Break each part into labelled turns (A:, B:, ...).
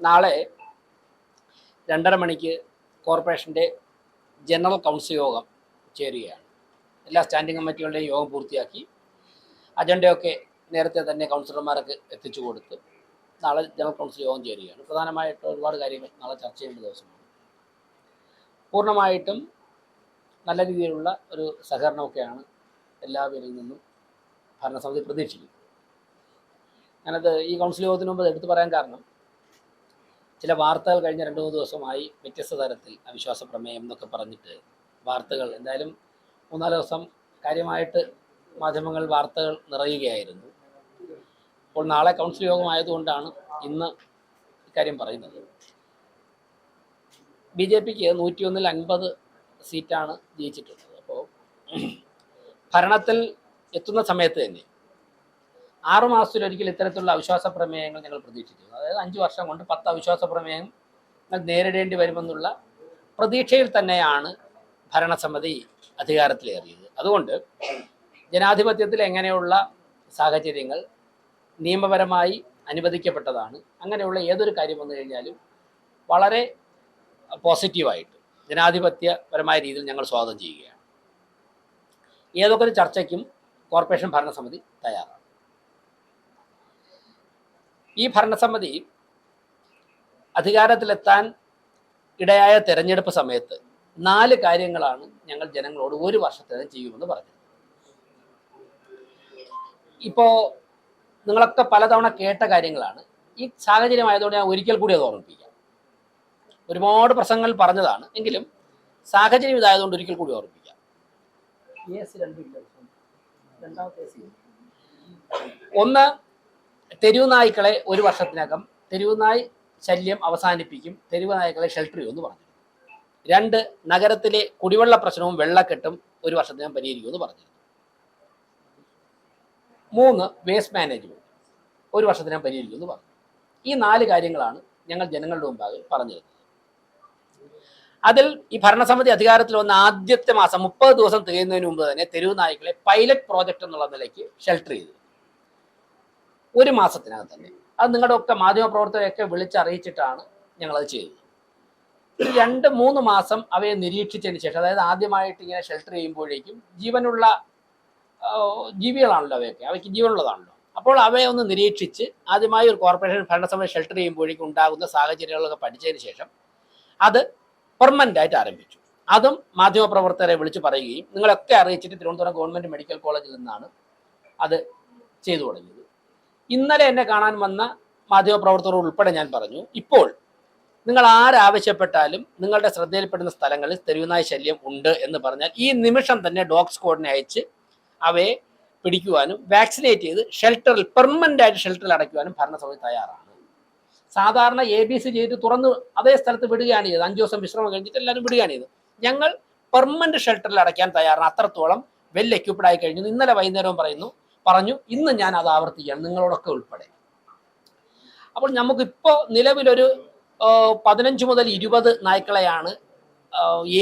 A: നാളെ 2:30 മണിക്ക് കോർപ്പറേഷൻ്റെ ജനറൽ കൗൺസിൽ യോഗം ചേരുകയാണ്. എല്ലാ സ്റ്റാൻഡിംഗ് കമ്മിറ്റികളുടെയും യോഗം പൂർത്തിയാക്കി അജണ്ടയൊക്കെ നേരത്തെ തന്നെ കൗൺസിലർമാർക്ക് എത്തിച്ചു കൊടുത്ത് നാളെ ജനറൽ കൗൺസിൽ യോഗം ചേരുകയാണ്. പ്രധാനമായിട്ട് ഒരുപാട് കാര്യങ്ങൾ നാളെ ചർച്ച ചെയ്യേണ്ട ദിവസമാണ്. പൂർണ്ണമായിട്ടും നല്ല രീതിയിലുള്ള ഒരു സഹകരണമൊക്കെയാണ് എല്ലാവരിൽ നിന്നും ഭരണസമിതി പ്രതീക്ഷിക്കുന്നത്. ഞാനത് ഈ കൗൺസിൽ യോഗത്തിന് മുമ്പ് എടുത്തു പറയാൻ കാരണം, ചില വാർത്തകൾ കഴിഞ്ഞ 2-3 ദിവസമായി വ്യത്യസ്ത തരത്തിൽ അവിശ്വാസ പ്രമേയം എന്നൊക്കെ പറഞ്ഞിട്ട് വാർത്തകൾ, എന്തായാലും 3-4 ദിവസം കാര്യമായിട്ട് മാധ്യമങ്ങൾ വാർത്തകൾ നിറയുകയായിരുന്നു. അപ്പോൾ നാളെ കൗൺസിൽ യോഗമായതുകൊണ്ടാണ് ഇന്ന് ഇക്കാര്യം പറയുന്നത്. BJPക്ക് 101-ൽ 50 സീറ്റാണ് ജയിച്ചിട്ടുള്ളത്. അപ്പോൾ ഭരണത്തിൽ എത്തുന്ന സമയത്ത് തന്നെ 6 മാസത്തിലൊരിക്കൽ ഇത്തരത്തിലുള്ള അവിശ്വാസ പ്രമേയങ്ങൾ ഞങ്ങൾ പ്രതീക്ഷിച്ചു. അതായത് 5 വർഷം കൊണ്ട് 10 അവിശ്വാസ പ്രമേയം നേരിടേണ്ടി വരുമെന്നുള്ള പ്രതീക്ഷയിൽ തന്നെയാണ് ഭരണസമിതി അധികാരത്തിലേറിയത്. അതുകൊണ്ട് ജനാധിപത്യത്തിൽ എങ്ങനെയുള്ള സാഹചര്യങ്ങൾ നിയമപരമായി അനുവദിക്കപ്പെട്ടതാണ്. അങ്ങനെയുള്ള ഏതൊരു കാര്യം വന്നു കഴിഞ്ഞാലും വളരെ പോസിറ്റീവായിട്ട് ജനാധിപത്യപരമായ രീതിയിൽ ഞങ്ങൾ സ്വാഗതം ചെയ്യുകയാണ്. ഏതൊക്കെ ഒരു ചർച്ചയ്ക്കും കോർപ്പറേഷൻ ഭരണസമിതി തയ്യാറാണ്. ഈ ഭരണസമിതി അധികാരത്തിലെത്താൻ ഇടയായ തെരഞ്ഞെടുപ്പ് സമയത്ത് 4 കാര്യങ്ങളാണ് ഞങ്ങൾ ജനങ്ങളോട് 1 വർഷത്തിനകം ചെയ്യുമെന്ന് പറഞ്ഞത്. ഇപ്പോൾ നിങ്ങളൊക്കെ പലതവണ കേട്ട കാര്യങ്ങളാണ്. ഈ സാഹചര്യമായതുകൊണ്ട് ഞാൻ ഒരിക്കൽ കൂടി അത് ഓർമ്മിപ്പിക്കാം. ഒരുപാട് പ്രസംഗങ്ങൾ പറഞ്ഞതാണ്, എങ്കിലും സാഹചര്യം ഇതായതുകൊണ്ട് ഒരിക്കൽ കൂടി ഓർമ്മിപ്പിക്കാം. ഒന്ന്, തെരുവ് നായ്ക്കളെ 1 വർഷത്തിനകം തെരുവ് നായ് ശല്യം അവസാനിപ്പിക്കും, തെരുവ് നായ്ക്കളെ ഷെൽട്ടർ ചെയ്യുമെന്ന് പറഞ്ഞു. 2, നഗരത്തിലെ കുടിവെള്ള പ്രശ്നവും വെള്ളക്കെട്ടും 1 വർഷത്തിനകം പരിഹരിക്കുമെന്ന് പറഞ്ഞു. 3, വേസ്റ്റ് മാനേജ്മെന്റ് 1 വർഷത്തിനകം പരിഹരിക്കുമെന്ന് പറഞ്ഞു. ഈ 4 കാര്യങ്ങളാണ് ഞങ്ങൾ ജനങ്ങളുടെ മുമ്പാകെ പറഞ്ഞിരുന്നത്. അതിൽ ഈ ഭരണസമിതി അധികാരത്തിൽ വന്ന ആദ്യത്തെ മാസം 30 ദിവസം തികയുന്നതിന് മുമ്പ് തന്നെ തെരുവ് നായ്ക്കളെ പൈലറ്റ് പ്രോജക്റ്റ് എന്നുള്ള നിലയ്ക്ക് ഷെൽട്ടർ ചെയ്തു. 1 മാസത്തിനകം തന്നെ. അത് നിങ്ങളുടെ ഒക്കെ മാധ്യമപ്രവർത്തകരെയൊക്കെ വിളിച്ചറിയിച്ചിട്ടാണ് ഞങ്ങളത് ചെയ്തത്. 2-3 മാസം അവയെ നിരീക്ഷിച്ചതിന് ശേഷം, അതായത് ആദ്യമായിട്ട് ഇങ്ങനെ ഷെൽട്ടർ ചെയ്യുമ്പോഴേക്കും ജീവനുള്ള ജീവികളാണല്ലോ അവയ്ക്ക് ജീവനുള്ളതാണല്ലോ. അപ്പോൾ അവയെ ഒന്ന് നിരീക്ഷിച്ച് ആദ്യമായി ഒരു കോർപ്പറേഷൻ ഭരണസമിതി ഷെൽട്ടർ ചെയ്യുമ്പോഴേക്കും ഉണ്ടാകുന്ന സാഹചര്യങ്ങളൊക്കെ പഠിച്ചതിന് ശേഷം അത് പെർമനന്റ് ആയിട്ട് ആരംഭിച്ചു. അതും മാധ്യമപ്രവർത്തകരെ വിളിച്ച് പറയുകയും നിങ്ങളൊക്കെ അറിയിച്ചിട്ട് തിരുവനന്തപുരം ഗവൺമെന്റ് മെഡിക്കൽ കോളേജിൽ നിന്നാണ് അത് ചെയ്തു തുടങ്ങിയത്. ഇന്നലെ എന്നെ കാണാൻ വന്ന മാധ്യമപ്രവർത്തകർ ഉൾപ്പെടെ ഞാൻ പറഞ്ഞു, ഇപ്പോൾ നിങ്ങൾ ആരാവശ്യപ്പെട്ടാലും നിങ്ങളുടെ ശ്രദ്ധയിൽപ്പെടുന്ന സ്ഥലങ്ങളിൽ തെരുവുനായ ശല്യം ഉണ്ട് എന്ന് പറഞ്ഞാൽ ഈ നിമിഷം തന്നെ ഡോഗ് സ്ക്വാഡിനെ അയച്ച് അവയെ പിടിക്കുവാനും വാക്സിനേറ്റ് ചെയ്ത് ഷെൽട്ടറിൽ പെർമനന്റ് ആയിട്ട് ഷെൽട്ടറിൽ അടയ്ക്കുവാനും ഭരണസമിതി തയ്യാറാണ്. സാധാരണ ABC ചെയ്ത് തുറന്ന് അതേ സ്ഥലത്ത് വിടുകയാണ് ചെയ്തത്. 5 ദിവസം വിശ്രമം കഴിഞ്ഞിട്ട് എല്ലാവരും വിടുകയാണ് ചെയ്തത്. ഞങ്ങൾ പെർമനന്റ് ഷെൽട്ടറിൽ അടയ്ക്കാൻ തയ്യാറാണ്. അത്രത്തോളം വെൽ എക്യുപ്ഡ് ആയി കഴിഞ്ഞു. ഇന്നലെ വൈകുന്നേരവും പറഞ്ഞു, ഇന്ന് ഞാൻ അത് ആവർത്തിക്കുകയാണ് നിങ്ങളോടൊക്കെ ഉൾപ്പെടെ. അപ്പോൾ നമുക്കിപ്പോൾ നിലവിലൊരു 15 മുതൽ 20 നായ്ക്കളെയാണ്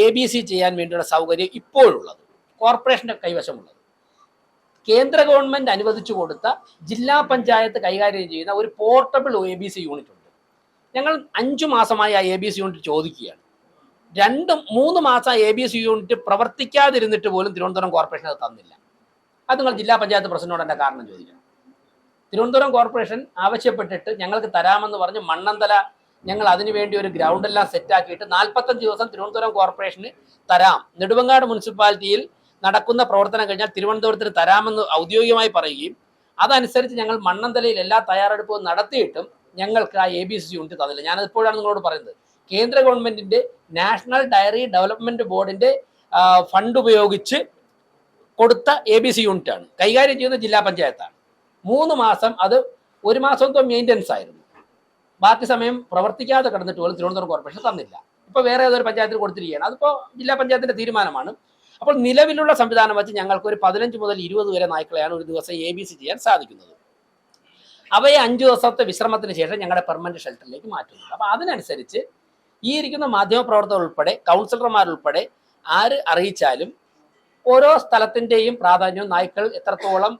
A: ABC ചെയ്യാൻ വേണ്ടിയുള്ള സൗകര്യം ഇപ്പോഴുള്ളത്, കോർപ്പറേഷൻ്റെ കൈവശമുള്ളത്. കേന്ദ്ര ഗവൺമെന്റ് അനുവദിച്ചു കൊടുത്ത ജില്ലാ പഞ്ചായത്ത് കൈകാര്യം ചെയ്യുന്ന ഒരു പോർട്ടബിൾ ABC യൂണിറ്റ് ഉണ്ട്. ഞങ്ങൾ 5 മാസമായി ആ ABC യൂണിറ്റ് ചോദിക്കുകയാണ്. 2-3 മാസം ABC യൂണിറ്റ് പ്രവർത്തിക്കാതിരുന്നിട്ട് പോലും തിരുവനന്തപുരം കോർപ്പറേഷൻ അത് തന്നില്ല. അത് നിങ്ങൾ ജില്ലാ പഞ്ചായത്ത് പ്രസിഡന്റിനോട് എൻ്റെ കാരണം ചോദിക്കണം. തിരുവനന്തപുരം കോർപ്പറേഷൻ ആവശ്യപ്പെട്ടിട്ട് ഞങ്ങൾക്ക് തരാമെന്ന് പറഞ്ഞ് മണ്ണന്തല ഞങ്ങൾ അതിനുവേണ്ടി ഒരു ഗ്രൗണ്ടെല്ലാം സെറ്റാക്കിയിട്ട് 45 ദിവസം തിരുവനന്തപുരം കോർപ്പറേഷന് തരാം, നെടുമങ്ങാട് മുനിസിപ്പാലിറ്റിയിൽ നടക്കുന്ന പ്രവർത്തനം കഴിഞ്ഞാൽ തിരുവനന്തപുരത്തിന് തരാമെന്ന് ഔദ്യോഗികമായി പറയുകയും അതനുസരിച്ച് ഞങ്ങൾ മണ്ണന്തലയിൽ എല്ലാ തയ്യാറെടുപ്പും നടത്തിയിട്ടും ഞങ്ങൾക്ക് ആ ABC യൂണിറ്റ് തന്നില്ല. ഞാനത് ഇപ്പോഴാണ് നിങ്ങളോട് പറയുന്നത്. കേന്ദ്ര ഗവൺമെന്റിന്റെ നാഷണൽ ഡയറി ഡെവലപ്മെന്റ് ബോർഡിന്റെ ഫണ്ട് ഉപയോഗിച്ച് കൊടുത്ത ABC യൂണിറ്റാണ്, കൈകാര്യം ചെയ്യുന്ന ജില്ലാ പഞ്ചായത്താണ്. 3 മാസം അത് 1 മാസം മെയിൻ്റനൻസ് ആയിരുന്നു. ബാക്കി സമയം പ്രവർത്തിക്കാതെ കിടന്നിട്ട് പോലും തിരുവനന്തപുരം കോർപ്പറേഷൻ തന്നില്ല. ഇപ്പോൾ വേറെ ഏതൊരു പഞ്ചായത്തിൽ കൊടുത്തിരിക്കുകയാണ്. അതിപ്പോൾ ജില്ലാ പഞ്ചായത്തിന്റെ തീരുമാനമാണ്. അപ്പോൾ നിലവിലുള്ള സംവിധാനം വെച്ച് ഞങ്ങൾക്ക് ഒരു 15 മുതൽ 20 വരെ നായ്ക്കളെയാണ് ഒരു ദിവസം ABC ചെയ്യാൻ സാധിക്കുന്നത്. അവയെ 5 ദിവസത്തെ വിശ്രമത്തിന് ശേഷം ഞങ്ങളുടെ പെർമനന്റ് ഷെൽട്ടറിലേക്ക് മാറ്റുന്നുണ്ട്. അപ്പോൾ അതിനനുസരിച്ച് ഈ ഇരിക്കുന്ന മാധ്യമപ്രവർത്തകർ ഉൾപ്പെടെ കൗൺസിലർമാരുൾപ്പെടെ ആര് അറിയിച്ചാലും ഓരോ സ്ഥലത്തിന്റെയും പ്രാധാന്യവും നായ്ക്കൾ എത്രത്തോളം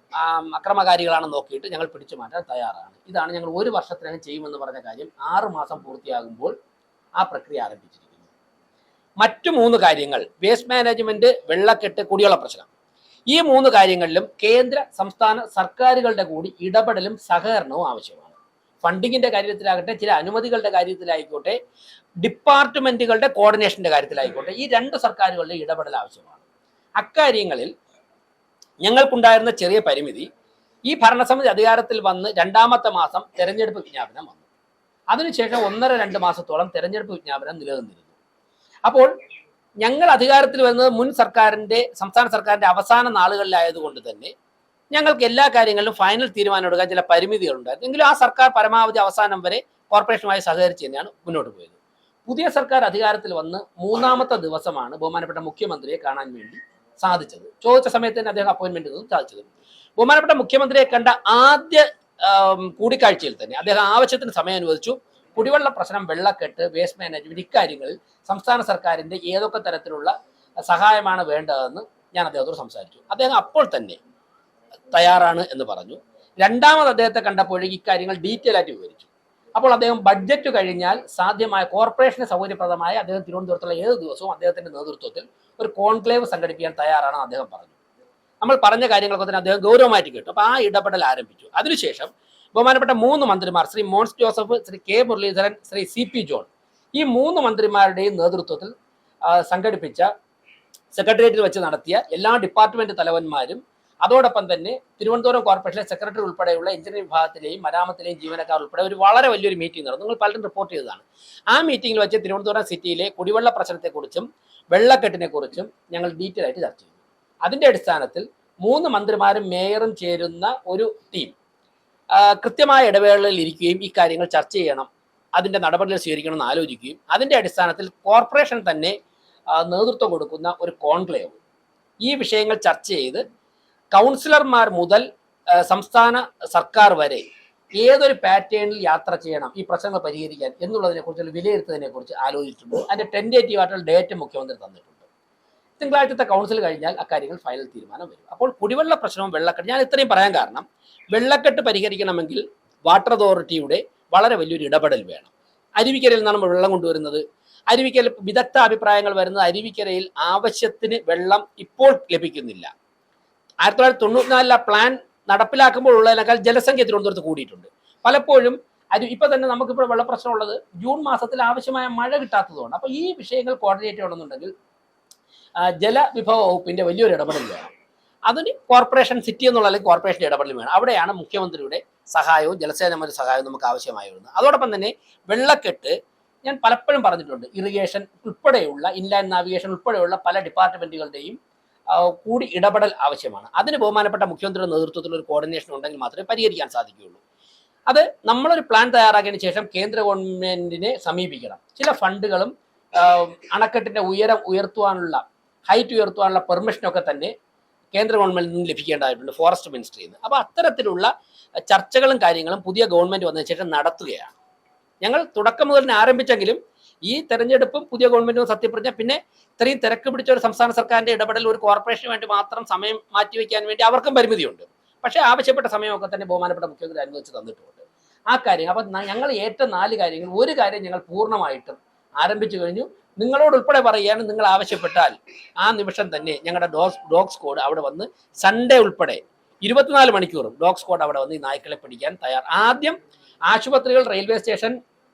A: അക്രമകാരികളാണെന്ന് നോക്കിയിട്ട് ഞങ്ങൾ പിടിച്ചു മാറ്റാൻ തയ്യാറാണ്. ഇതാണ് ഞങ്ങൾ 1 വർഷത്തിനകം ചെയ്യുമെന്ന് പറഞ്ഞ കാര്യം 6 മാസം പൂർത്തിയാകുമ്പോൾ ആ പ്രക്രിയ ആരംഭിച്ചിരിക്കുന്നു. മറ്റു 3 കാര്യങ്ങൾ വേസ്റ്റ് മാനേജ്മെന്റ്, വെള്ളക്കെട്ട്, കുടിവെള്ള പ്രശ്നം. ഈ 3 കാര്യങ്ങളിലും കേന്ദ്ര സംസ്ഥാന സർക്കാരുകളുടെ കൂടി ഇടപെടലും സഹകരണവും ആവശ്യമാണ്. ഫണ്ടിങ്ങിന്റെ കാര്യത്തിലാകട്ടെ, ചില അനുമതികളുടെ കാര്യത്തിലായിക്കോട്ടെ, ഡിപ്പാർട്ട്മെന്റുകളുടെ കോർഡിനേഷന്റെ കാര്യത്തിലായിക്കോട്ടെ, ഈ 2 സർക്കാരുകളുടെ ഇടപെടൽ ആവശ്യമാണ്. അക്കാര്യങ്ങളിൽ ഞങ്ങൾക്കുണ്ടായിരുന്ന ചെറിയ പരിമിതി, ഈ ഭരണസമിതി അധികാരത്തിൽ വന്ന് 2ാമത്തെ മാസം തെരഞ്ഞെടുപ്പ് വിജ്ഞാപനം വന്നു. അതിനുശേഷം 1.5-2 മാസത്തോളം തെരഞ്ഞെടുപ്പ് വിജ്ഞാപനം നിലനിന്നിരുന്നു. അപ്പോൾ ഞങ്ങൾ അധികാരത്തിൽ വരുന്നത് മുൻ സർക്കാരിന്റെ, സംസ്ഥാന സർക്കാരിന്റെ അവസാന നാളുകളിലായതുകൊണ്ട് തന്നെ ഞങ്ങൾക്ക് എല്ലാ കാര്യങ്ങളിലും ഫൈനൽ തീരുമാനം എടുക്കാൻ ചില പരിമിതികളുണ്ടായിരുന്നു. എങ്കിലും ആ സർക്കാർ പരമാവധി അവസാനം വരെ കോർപ്പറേഷനുമായി സഹകരിച്ച് തന്നെയാണ് മുന്നോട്ട് പോയത്. പുതിയ സർക്കാർ അധികാരത്തിൽ വന്ന് 3ാമത്തെ ദിവസമാണ് ബഹുമാനപ്പെട്ട മുഖ്യമന്ത്രിയെ കാണാൻ വേണ്ടി സാധിച്ചത്. ചോദിച്ച സമയത്ത് തന്നെ അദ്ദേഹം അപ്പോയിന്റ്മെന്റ് സാധിച്ചത്. ബഹുമാനപ്പെട്ട മുഖ്യമന്ത്രിയെ കണ്ട ആദ്യ കൂടിക്കാഴ്ചയിൽ തന്നെ അദ്ദേഹം ആവശ്യത്തിന് സമയം അനുവദിച്ചു. കുടിവെള്ള പ്രശ്നം, വെള്ളക്കെട്ട്, വേസ്റ്റ് മാനേജ്മെന്റ്, ഇക്കാര്യങ്ങളിൽ സംസ്ഥാന സർക്കാരിന്റെ ഏതൊക്കെ തരത്തിലുള്ള സഹായമാണ് വേണ്ടതെന്ന് ഞാൻ അദ്ദേഹത്തോട് സംസാരിച്ചു. അദ്ദേഹം അപ്പോൾ തന്നെ തയ്യാറാണ് എന്ന് പറഞ്ഞു. 2ാമത് അദ്ദേഹത്തെ കണ്ടപ്പോഴേക്ക് ഇക്കാര്യങ്ങൾ ഡീറ്റെയിൽ ആയിട്ട് വിവരിച്ചു. അപ്പോൾ അദ്ദേഹം ബഡ്ജറ്റ് കഴിഞ്ഞാൽ സാധ്യമായ കോർപ്പറേഷന് സൗകര്യപ്രദമായ അദ്ദേഹം തിരുവനന്തപുരത്തുള്ള ഏത് ദിവസവും അദ്ദേഹത്തിന്റെ നേതൃത്വത്തിൽ ഒരു കോൺക്ലേവ് സംഘടിപ്പിക്കാൻ തയ്യാറാണ് അദ്ദേഹം പറഞ്ഞു. നമ്മൾ പറഞ്ഞ കാര്യങ്ങളൊക്കെ തന്നെ അദ്ദേഹം ഗൗരവമായിട്ട് കേട്ടു. അപ്പോൾ ആ ഇടപെടൽ ആരംഭിച്ചു. അതിനുശേഷം ബഹുമാനപ്പെട്ട 3 മന്ത്രിമാർ, Shri Mons Joseph, Shri K Muraleedharan, Shri CP John, ഈ 3 മന്ത്രിമാരുടെയും നേതൃത്വത്തിൽ സംഘടിപ്പിച്ച സെക്രട്ടേറിയറ്റിൽ വെച്ച് നടത്തിയ എല്ലാ ഡിപ്പാർട്ട്മെന്റ് തലവന്മാരും, അതോടൊപ്പം തന്നെ തിരുവനന്തപുരം കോർപ്പറേഷനിലെ സെക്രട്ടറി ഉൾപ്പെടെയുള്ള എഞ്ചിനീയറിംഗ് വിഭാഗത്തിലെയും മരാമത്തിലെയും ജീവനക്കാർ ഉൾപ്പെടെ ഒരു വളരെ വലിയൊരു മീറ്റിംഗ് നടന്നു. നിങ്ങൾ പലരും റിപ്പോർട്ട് ചെയ്തതാണ്. ആ മീറ്റിംഗിൽ വെച്ച് തിരുവനന്തപുരം സിറ്റിയിലെ കുടിവെള്ള പ്രശ്നത്തെക്കുറിച്ചും വെള്ളക്കെട്ടിനെ കുറിച്ചും ഞങ്ങൾ ഡീറ്റെയിൽ ആയിട്ട് ചർച്ച ചെയ്തു. അതിന്റെ അടിസ്ഥാനത്തിൽ 3 മന്ത്രിമാരും മേയറും ചേരുന്ന ഒരു ടീം കൃത്യമായ ഇടവേളകളിൽ ഇരിക്കുകയും ഈ കാര്യങ്ങൾ ചർച്ച ചെയ്യണം, അതിന്റെ നടപടികൾ സ്വീകരിക്കണമെന്ന് ആലോചിക്കുകയും അതിന്റെ അടിസ്ഥാനത്തിൽ കോർപ്പറേഷൻ തന്നെ നേതൃത്വം കൊടുക്കുന്ന ഒരു കോൺക്ലേവ് ഈ വിഷയങ്ങൾ ചർച്ച ചെയ്ത് കൗൺസിലർമാർ മുതൽ സംസ്ഥാന സർക്കാർ വരെ ഏതൊരു പാറ്റേണിൽ യാത്ര ചെയ്യണം ഈ പ്രശ്നങ്ങൾ പരിഹരിക്കാൻ എന്നുള്ളതിനെ കുറിച്ചുള്ള വിലയിരുത്തുന്നതിനെ കുറിച്ച് ആലോചിച്ചിട്ടുണ്ട്. അതിന്റെ ടെൻറ്റേറ്റീവ് ആയിട്ടുള്ള ഡേറ്റ് മുഖ്യമന്ത്രി തന്നിട്ടുണ്ട്. തിങ്കളാഴ്ചത്തെ കൗൺസിൽ കഴിഞ്ഞാൽ അക്കാര്യങ്ങൾ ഫൈനൽ തീരുമാനം വരും. അപ്പോൾ കുടിവെള്ള പ്രശ്നവും വെള്ളക്കെട്ട്, ഞാൻ ഇത്രയും പറയാൻ കാരണം വെള്ളക്കെട്ട് പരിഹരിക്കണമെങ്കിൽ വാട്ടർ അതോറിറ്റിയുടെ വളരെ വലിയൊരു ഇടപെടൽ വേണം. അരുവിക്കരയിൽ നിന്നാണ് നമ്മൾ വെള്ളം കൊണ്ടുവരുന്നത്. അരുവിക്കര വിദഗ്ധ അഭിപ്രായങ്ങൾ വരുന്നത് അരുവിക്കരയിൽ ആവശ്യത്തിന് വെള്ളം ഇപ്പോൾ ലഭിക്കുന്നില്ല. 1994 പ്ലാൻ നടപ്പിലാക്കുമ്പോൾ ഉള്ളതിനേക്കാൾ ജനസംഖ്യ തിരുവനന്തപുരത്ത് കൂടിയിട്ടുണ്ട്. പലപ്പോഴും ഇപ്പൊ തന്നെ നമുക്കിപ്പോൾ വെള്ളപ്രശ്നമുള്ളത് ജൂൺ മാസത്തിൽ ആവശ്യമായ മഴ കിട്ടാത്തതുകൊണ്ട്. അപ്പൊ ഈ വിഷയങ്ങൾ കോർഡിനേറ്റ് ചെയ്യണമെന്നുണ്ടെങ്കിൽ ജലവിഭവ വകുപ്പിന്റെ വലിയൊരു ഇടപെടൽ വേണം. അതിന് കോർപ്പറേഷൻ, സിറ്റി എന്നുള്ള അല്ലെങ്കിൽ കോർപ്പറേഷന്റെ ഇടപെടൽ വേണം. അവിടെയാണ് മുഖ്യമന്ത്രിയുടെ സഹായവും ജലസേന മന്ത്രി സഹായവും നമുക്ക് ആവശ്യമായി വരുന്നത്. അതോടൊപ്പം തന്നെ വെള്ളക്കെട്ട് ഞാൻ പലപ്പോഴും പറഞ്ഞിട്ടുണ്ട്. ഇറിഗേഷൻ ഉൾപ്പെടെയുള്ള, ഇൻലാൻഡ് നാവിഗേഷൻ ഉൾപ്പെടെയുള്ള പല ഡിപ്പാർട്ട്മെന്റുകളുടെയും കൂടി ഇടപെടൽ ആവശ്യമാണ്. അതിന് ബഹുമാനപ്പെട്ട മുഖ്യമന്ത്രിയുടെ നേതൃത്വത്തിൽ ഒരു കോർഡിനേഷൻ ഉണ്ടെങ്കിൽ മാത്രമേ പരിഹരിക്കാൻ സാധിക്കുകയുള്ളൂ. അത് നമ്മളൊരു പ്ലാൻ തയ്യാറാക്കിയതിനു ശേഷം കേന്ദ്ര ഗവൺമെന്റിനെ സമീപിക്കണം. ചില ഫണ്ടുകളും അണക്കെട്ടിന്റെ ഉയരം ഉയർത്തുവാനുള്ള, ഹൈറ്റ് ഉയർത്തുവാനുള്ള പെർമിഷനൊക്കെ തന്നെ കേന്ദ്ര ഗവൺമെന്റിൽ നിന്ന് ലഭിക്കേണ്ടതായിട്ടുണ്ട്, ഫോറസ്റ്റ് മിനിസ്ട്രിയിൽ നിന്ന്. അപ്പോൾ അത്തരത്തിലുള്ള ചർച്ചകളും കാര്യങ്ങളും പുതിയ ഗവൺമെന്റ് വന്നതിന് ശേഷം നടത്തുകയാണ്. ഞങ്ങൾ തുടക്കം മുതൽ ആരംഭിച്ചെങ്കിലും ഈ തെരഞ്ഞെടുപ്പും പുതിയ ഗവൺമെന്റും സത്യപ്രതിജ്ഞ, പിന്നെ ഇത്രയും തിരക്ക് പിടിച്ച ഒരു സംസ്ഥാന സർക്കാരിന്റെ ഇടപെടൽ ഒരു കോർപ്പറേഷന് വേണ്ടി മാത്രം സമയം മാറ്റിവെക്കാൻ വേണ്ടി അവർക്കും പരിമിതിയുണ്ട്. പക്ഷേ ആവശ്യപ്പെട്ട സമയമൊക്കെ തന്നെ ബഹുമാനപ്പെട്ട മുഖ്യമന്ത്രി അനുവദിച്ച് തന്നിട്ടുണ്ട്. ആ കാര്യം അപ്പം ഞങ്ങൾ ഏറ്റ 4 കാര്യങ്ങൾ, ഒരു കാര്യം ഞങ്ങൾ പൂർണ്ണമായിട്ടും ആരംഭിച്ചു കഴിഞ്ഞു. നിങ്ങളോട് ഉൾപ്പെടെ പറയുകയാണ്, നിങ്ങൾ ആവശ്യപ്പെട്ടാൽ ആ നിമിഷം തന്നെ ഞങ്ങളുടെ ഡോഗ് സ്ക്വാഡ് അവിടെ വന്ന് സൺഡേ ഉൾപ്പെടെ 24 മണിക്കൂറും ഡോഗ് സ്ക്വാഡ് അവിടെ വന്ന് ഈ നായ്ക്കളെ പിടിക്കാൻ തയ്യാർ. ആദ്യം ആശുപത്രികൾ, റെയിൽവേ സ്റ്റേഷൻ,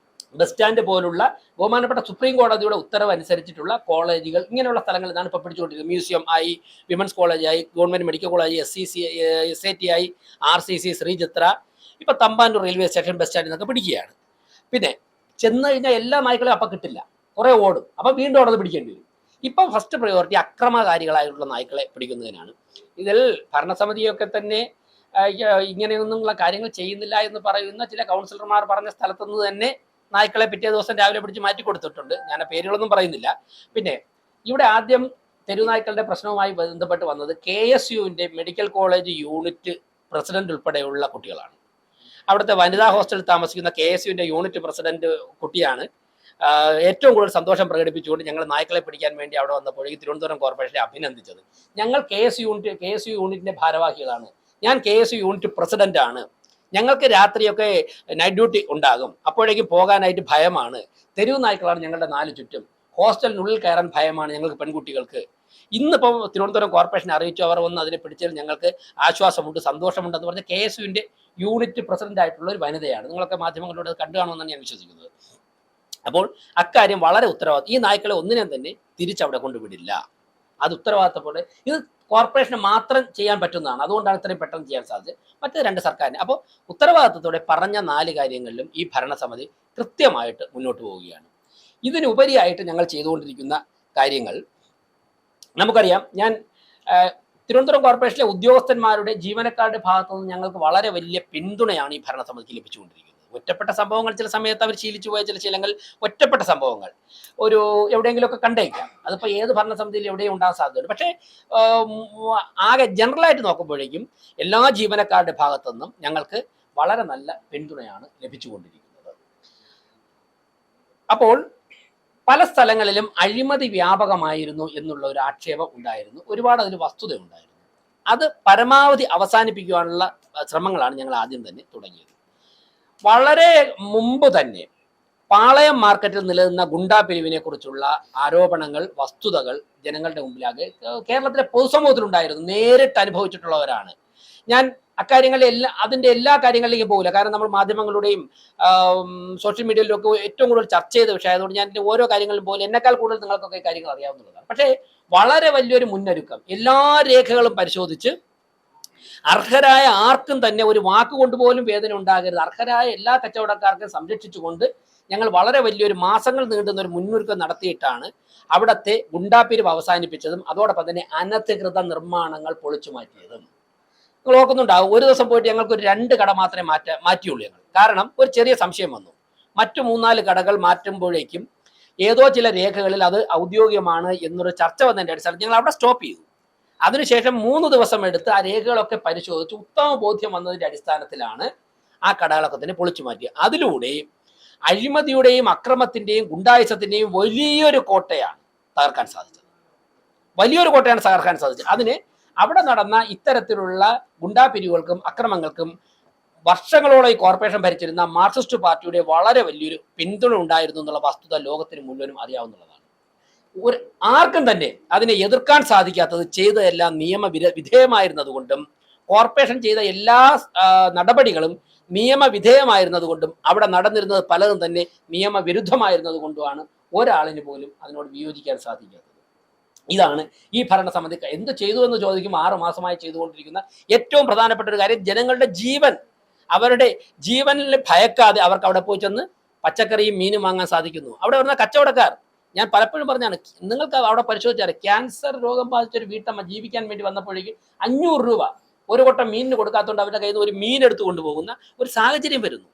A: ബസ് സ്റ്റാൻഡ് പോലുള്ള ബഹുമാനപ്പെട്ട സുപ്രീം കോടതിയുടെ ഉത്തരവ് അനുസരിച്ചിട്ടുള്ള കോളേജുകൾ, ഇങ്ങനെയുള്ള സ്ഥലങ്ങളിൽ നിന്നാണ് ഇപ്പോൾ പിടിച്ചുകൊണ്ടിരിക്കുന്നത്. മ്യൂസിയം ആയി, വിമൻസ് കോളേജായി, ഗവൺമെന്റ് മെഡിക്കൽ കോളേജ്, SAT ആയി, RCC, ശ്രീചിത്ര, ഇപ്പൊ തമ്പാനൂർ റെയിൽവേ സ്റ്റേഷൻ, ബസ് സ്റ്റാൻഡിൽ നിന്നൊക്കെ പിടിക്കുകയാണ്. പിന്നെ ചെന്ന് കഴിഞ്ഞാൽ എല്ലാ നായ്ക്കളെയും അപ്പം കിട്ടില്ല, കുറെ ഓടും, അപ്പം വീണ്ടും അവിടെ പിടിക്കേണ്ടി വരും. ഇപ്പം ഫസ്റ്റ് പ്രയോറിറ്റി അക്രമകാരികളായിട്ടുള്ള നായ്ക്കളെ പിടിക്കുന്നതിനാണ്. ഇതിൽ ഭരണസമിതിയൊക്കെ തന്നെ ഇങ്ങനെയൊന്നുമുള്ള കാര്യങ്ങൾ ചെയ്യുന്നില്ല എന്ന് പറയുന്ന ചില കൗൺസിലർമാർ പറഞ്ഞ സ്ഥലത്തുനിന്ന് തന്നെ നായ്ക്കളെ പിറ്റേ ദിവസം രാവിലെ പിടിച്ച് മാറ്റി കൊടുത്തിട്ടുണ്ട്. ഞാൻ പേരുകളൊന്നും പറയുന്നില്ല. പിന്നെ ഇവിടെ ആദ്യം തെരുവുനായ്ക്കളുടെ പ്രശ്നവുമായി ബന്ധപ്പെട്ട് വന്നത് KSUവിന്റെ മെഡിക്കൽ കോളേജ് യൂണിറ്റ് പ്രസിഡന്റ് ഉൾപ്പെടെയുള്ള കുട്ടികളാണ്. അവിടുത്തെ വനിതാ ഹോസ്റ്റലിൽ താമസിക്കുന്ന KSUവിന്റെ യൂണിറ്റ് പ്രസിഡന്റ് കുട്ടിയാണ് ഏറ്റവും കൂടുതൽ സന്തോഷം പ്രകടിപ്പിച്ചുകൊണ്ട് ഞങ്ങൾ നായ്ക്കളെ പിടിക്കാൻ വേണ്ടി അവിടെ വന്നപ്പോഴേക്കും തിരുവനന്തപുരം കോർപ്പറേഷനെ അഭിനന്ദിച്ചത്. ഞങ്ങൾ കെ എസ് യു യൂണിറ്റിന്റെ ഭാരവാഹികളാണ്, ഞാൻ KSU യൂണിറ്റ് പ്രസിഡന്റ് ആണ്, ഞങ്ങൾക്ക് രാത്രിയൊക്കെ നൈറ്റ് ഡ്യൂട്ടി ഉണ്ടാകും, അപ്പോഴേക്കും പോകാനായിട്ട് ഭയമാണ്, തെരുവ് നായ്ക്കളാണ് ഞങ്ങളുടെ 4 ചുറ്റും, ഹോസ്റ്റലിനുള്ളിൽ കയറാൻ ഭയമാണ് ഞങ്ങൾക്ക് പെൺകുട്ടികൾക്ക്. ഇന്നിപ്പോൾ തിരുവനന്തപുരം കോർപ്പറേഷൻ അറിയിച്ചു, അവർ വന്ന് അതിനെ പിടിച്ചതിൽ ഞങ്ങൾക്ക് ആശ്വാസമുണ്ട്, സന്തോഷമുണ്ടെന്ന് പറഞ്ഞ് KSUവിന്റെ യൂണിറ്റ് പ്രസിഡന്റ് ആയിട്ടുള്ള ഒരു വനിതയാണ്. നിങ്ങളൊക്കെ മാധ്യമങ്ങളിലൂടെ കണ്ടു കാണുമെന്നാണ് ഞാൻ വിശ്വസിക്കുന്നത്. അപ്പോൾ അക്കാര്യം വളരെ ഉത്തരവാദിത്വം. ഈ നായ്ക്കളെ ഒന്നിനെയും തന്നെ തിരിച്ചവിടെ കൊണ്ടുവിടില്ല. അത് ഉത്തരവാദിത്തത്തോടെ ഇത് കോർപ്പറേഷന് മാത്രം ചെയ്യാൻ പറ്റുന്നതാണ്. അതുകൊണ്ടാണ് ഇത്രയും പെട്ടെന്ന് ചെയ്യാൻ സാധിച്ചത്. മറ്റേ 2 സർക്കാരിന്. അപ്പോൾ ഉത്തരവാദിത്തത്തോടെ പറഞ്ഞ 4 കാര്യങ്ങളിലും ഈ ഭരണസമിതി കൃത്യമായിട്ട് മുന്നോട്ട് പോവുകയാണ്. ഇതിനുപരിയായിട്ട് ഞങ്ങൾ ചെയ്തുകൊണ്ടിരിക്കുന്ന കാര്യങ്ങൾ നമുക്കറിയാം. ഞാൻ തിരുവനന്തപുരം കോർപ്പറേഷനിലെ ഉദ്യോഗസ്ഥന്മാരുടെ ജീവനക്കാരുടെ ഭാഗത്തു നിന്ന് ഞങ്ങൾക്ക് വളരെ വലിയ പിന്തുണയാണ് ഈ ഭരണസമിതിക്ക് ലഭിച്ചുകൊണ്ടിരിക്കുന്നത്. ഒറ്റപ്പെട്ട സംഭവങ്ങൾ ചില സമയത്ത് അവർ ശീലിച്ചു പോയ ചില ശീലങ്ങൾ, ഒറ്റപ്പെട്ട സംഭവങ്ങൾ ഒരു എവിടെയെങ്കിലുമൊക്കെ കണ്ടേക്കാം. അതിപ്പോൾ ഏത് ഭരണസമിതിയിൽ എവിടെയും ഉണ്ടാകാൻ സാധ്യതയുണ്ട്. പക്ഷേ ആകെ ജനറലായിട്ട് നോക്കുമ്പോഴേക്കും എല്ലാ ജീവനക്കാരുടെ ഭാഗത്തു നിന്നും ഞങ്ങൾക്ക് വളരെ നല്ല പിന്തുണയാണ് ലഭിച്ചുകൊണ്ടിരിക്കുന്നത്. അപ്പോൾ പല സ്ഥലങ്ങളിലും അഴിമതി വ്യാപകമായിരുന്നു എന്നുള്ള ഒരു ആക്ഷേപം ഉണ്ടായിരുന്നു. ഒരുപാട് അതിന് വസ്തുത ഉണ്ടായിരുന്നു. അത് പരമാവധി അവസാനിപ്പിക്കുവാനുള്ള ശ്രമങ്ങളാണ് ഞങ്ങൾ ആദ്യം തന്നെ തുടങ്ങിയത്. വളരെ മുമ്പ് തന്നെ പാളയം മാർക്കറ്റിൽ നിലനിന്ന ഗുണ്ടാ പിരിവിനെ കുറിച്ചുള്ള ആരോപണങ്ങൾ, വസ്തുതകൾ ജനങ്ങളുടെ മുമ്പിലാകെ കേരളത്തിലെ പൊതുസമൂഹത്തിലുണ്ടായിരുന്നു. നേരിട്ട് അനുഭവിച്ചിട്ടുള്ളവരാണ് ഞാൻ. അക്കാര്യങ്ങളിൽ അതിന്റെ എല്ലാ കാര്യങ്ങളിലേക്കും പോകില്ല, കാരണം നമ്മൾ മാധ്യമങ്ങളുടെയും സോഷ്യൽ മീഡിയയിലും ഒക്കെ ഏറ്റവും കൂടുതൽ ചർച്ച ചെയ്ത വിഷയമായതുകൊണ്ട് ഞാൻ ഓരോ കാര്യങ്ങളിലും പോലും എന്നെക്കാൾ കൂടുതൽ നിങ്ങൾക്കൊക്കെ കാര്യങ്ങൾ അറിയാവുന്നതാണ്. പക്ഷേ വളരെ വലിയൊരു മുന്നൊരുക്കം, എല്ലാ രേഖകളും പരിശോധിച്ച് അർഹരായ ആർക്കും തന്നെ ഒരു വാക്ക് കൊണ്ടുപോലും വേദന ഉണ്ടാകരുത്, അർഹരായ എല്ലാ കച്ചവടക്കാർക്കും സംരക്ഷിച്ചുകൊണ്ട് ഞങ്ങൾ വളരെ വലിയൊരു മാസങ്ങൾ നീണ്ടുന്ന ഒരു മുന്നൊരുക്കം നടത്തിയിട്ടാണ് അവിടത്തെ ഗുണ്ടാപ്പിരിവ് അവസാനിപ്പിച്ചതും അതോടൊപ്പം തന്നെ അനധികൃത നിർമ്മാണങ്ങൾ പൊളിച്ചു മാറ്റിയതും. നിങ്ങൾ ഓർക്കുന്നുണ്ടാവും, ഒരു ദിവസം പോയിട്ട് ഞങ്ങൾക്ക് ഒരു 2 കട മാത്രമേ മാറ്റിയുള്ളൂ ഞങ്ങൾ. കാരണം ഒരു ചെറിയ സംശയം വന്നു. മറ്റു 3-4 കടകൾ മാറ്റുമ്പോഴേക്കും ഏതോ ചില രേഖകളിൽ അത് ഔദ്യോഗികമാണ് എന്നൊരു ചർച്ച വന്നതിൻ്റെ അടിസ്ഥാനത്തിൽ ഞങ്ങൾ അവിടെ സ്റ്റോപ്പ് ചെയ്തു. അതിനുശേഷം 3 ദിവസം എടുത്ത് ആ രേഖകളൊക്കെ പരിശോധിച്ച് ഉത്തമ ബോധ്യം വന്നതിൻ്റെ അടിസ്ഥാനത്തിലാണ് ആ കടകളൊക്കെ തന്നെ പൊളിച്ചു മാറ്റിയത്. അതിലൂടെ അഴിമതിയുടെയും അക്രമത്തിന്റെയും ഗുണ്ടായുസത്തിന്റെയും വലിയൊരു കോട്ടയാണ് തകർക്കാൻ സാധിച്ചത്. അതിന് അവിടെ നടന്ന ഇത്തരത്തിലുള്ള ഗുണ്ടാപിരിവുകൾക്കും അക്രമങ്ങൾക്കും വർഷങ്ങളോളം ഈ കോർപ്പറേഷൻ ഭരിച്ചിരുന്ന മാർക്സിസ്റ്റ് പാർട്ടിയുടെ വളരെ വലിയൊരു പിന്തുണ ഉണ്ടായിരുന്നു എന്നുള്ള വസ്തുത ലോകത്തിന് മുഴുവനും അറിയാവുന്നതാണ്. ആർക്കും തന്നെ അതിനെ എതിർക്കാൻ സാധിക്കാത്തത് ചെയ്തതെല്ലാം നിയമവിധേയമായിരുന്നത് കൊണ്ടും കോർപ്പറേഷൻ ചെയ്ത എല്ലാ നടപടികളും നിയമവിധേയമായിരുന്നത് കൊണ്ടും അവിടെ നടന്നിരുന്നത് പലതും തന്നെ നിയമവിരുദ്ധമായിരുന്നത് കൊണ്ടുമാണ് ഒരാളിന് പോലും അതിനോട് വിയോജിക്കാൻ സാധിക്കാത്തത്. ഇതാണ് ഈ ഭരണസമിതി എന്ത് ചെയ്തു എന്ന് ചോദിക്കും 6 മാസമായി ചെയ്തുകൊണ്ടിരിക്കുന്ന ഏറ്റവും പ്രധാനപ്പെട്ട ഒരു കാര്യം. ജനങ്ങളുടെ ജീവൻ, അവരുടെ ജീവനിൽ ഭയക്കാതെ അവർക്ക് അവിടെ പോയി ചെന്ന് പച്ചക്കറിയും മീനും വാങ്ങാൻ സാധിക്കുന്നു. അവിടെ വരുന്ന കച്ചവടക്കാർ, ഞാൻ പലപ്പോഴും പറഞ്ഞാണ്, നിങ്ങൾക്ക് അവിടെ പരിശോധിച്ചാൽ ക്യാൻസർ രോഗം ബാധിച്ചൊരു വീട്ടമ്മ ജീവിക്കാൻ വേണ്ടി വന്നപ്പോഴേക്കും 500 രൂപ ഒരു കൊട്ടം മീനിന് കൊടുക്കാത്തതുകൊണ്ട് അവരുടെ കയ്യിൽ നിന്ന് ഒരു മീൻ എടുത്തു കൊണ്ടുപോകുന്ന ഒരു സാഹചര്യം വരുന്നു.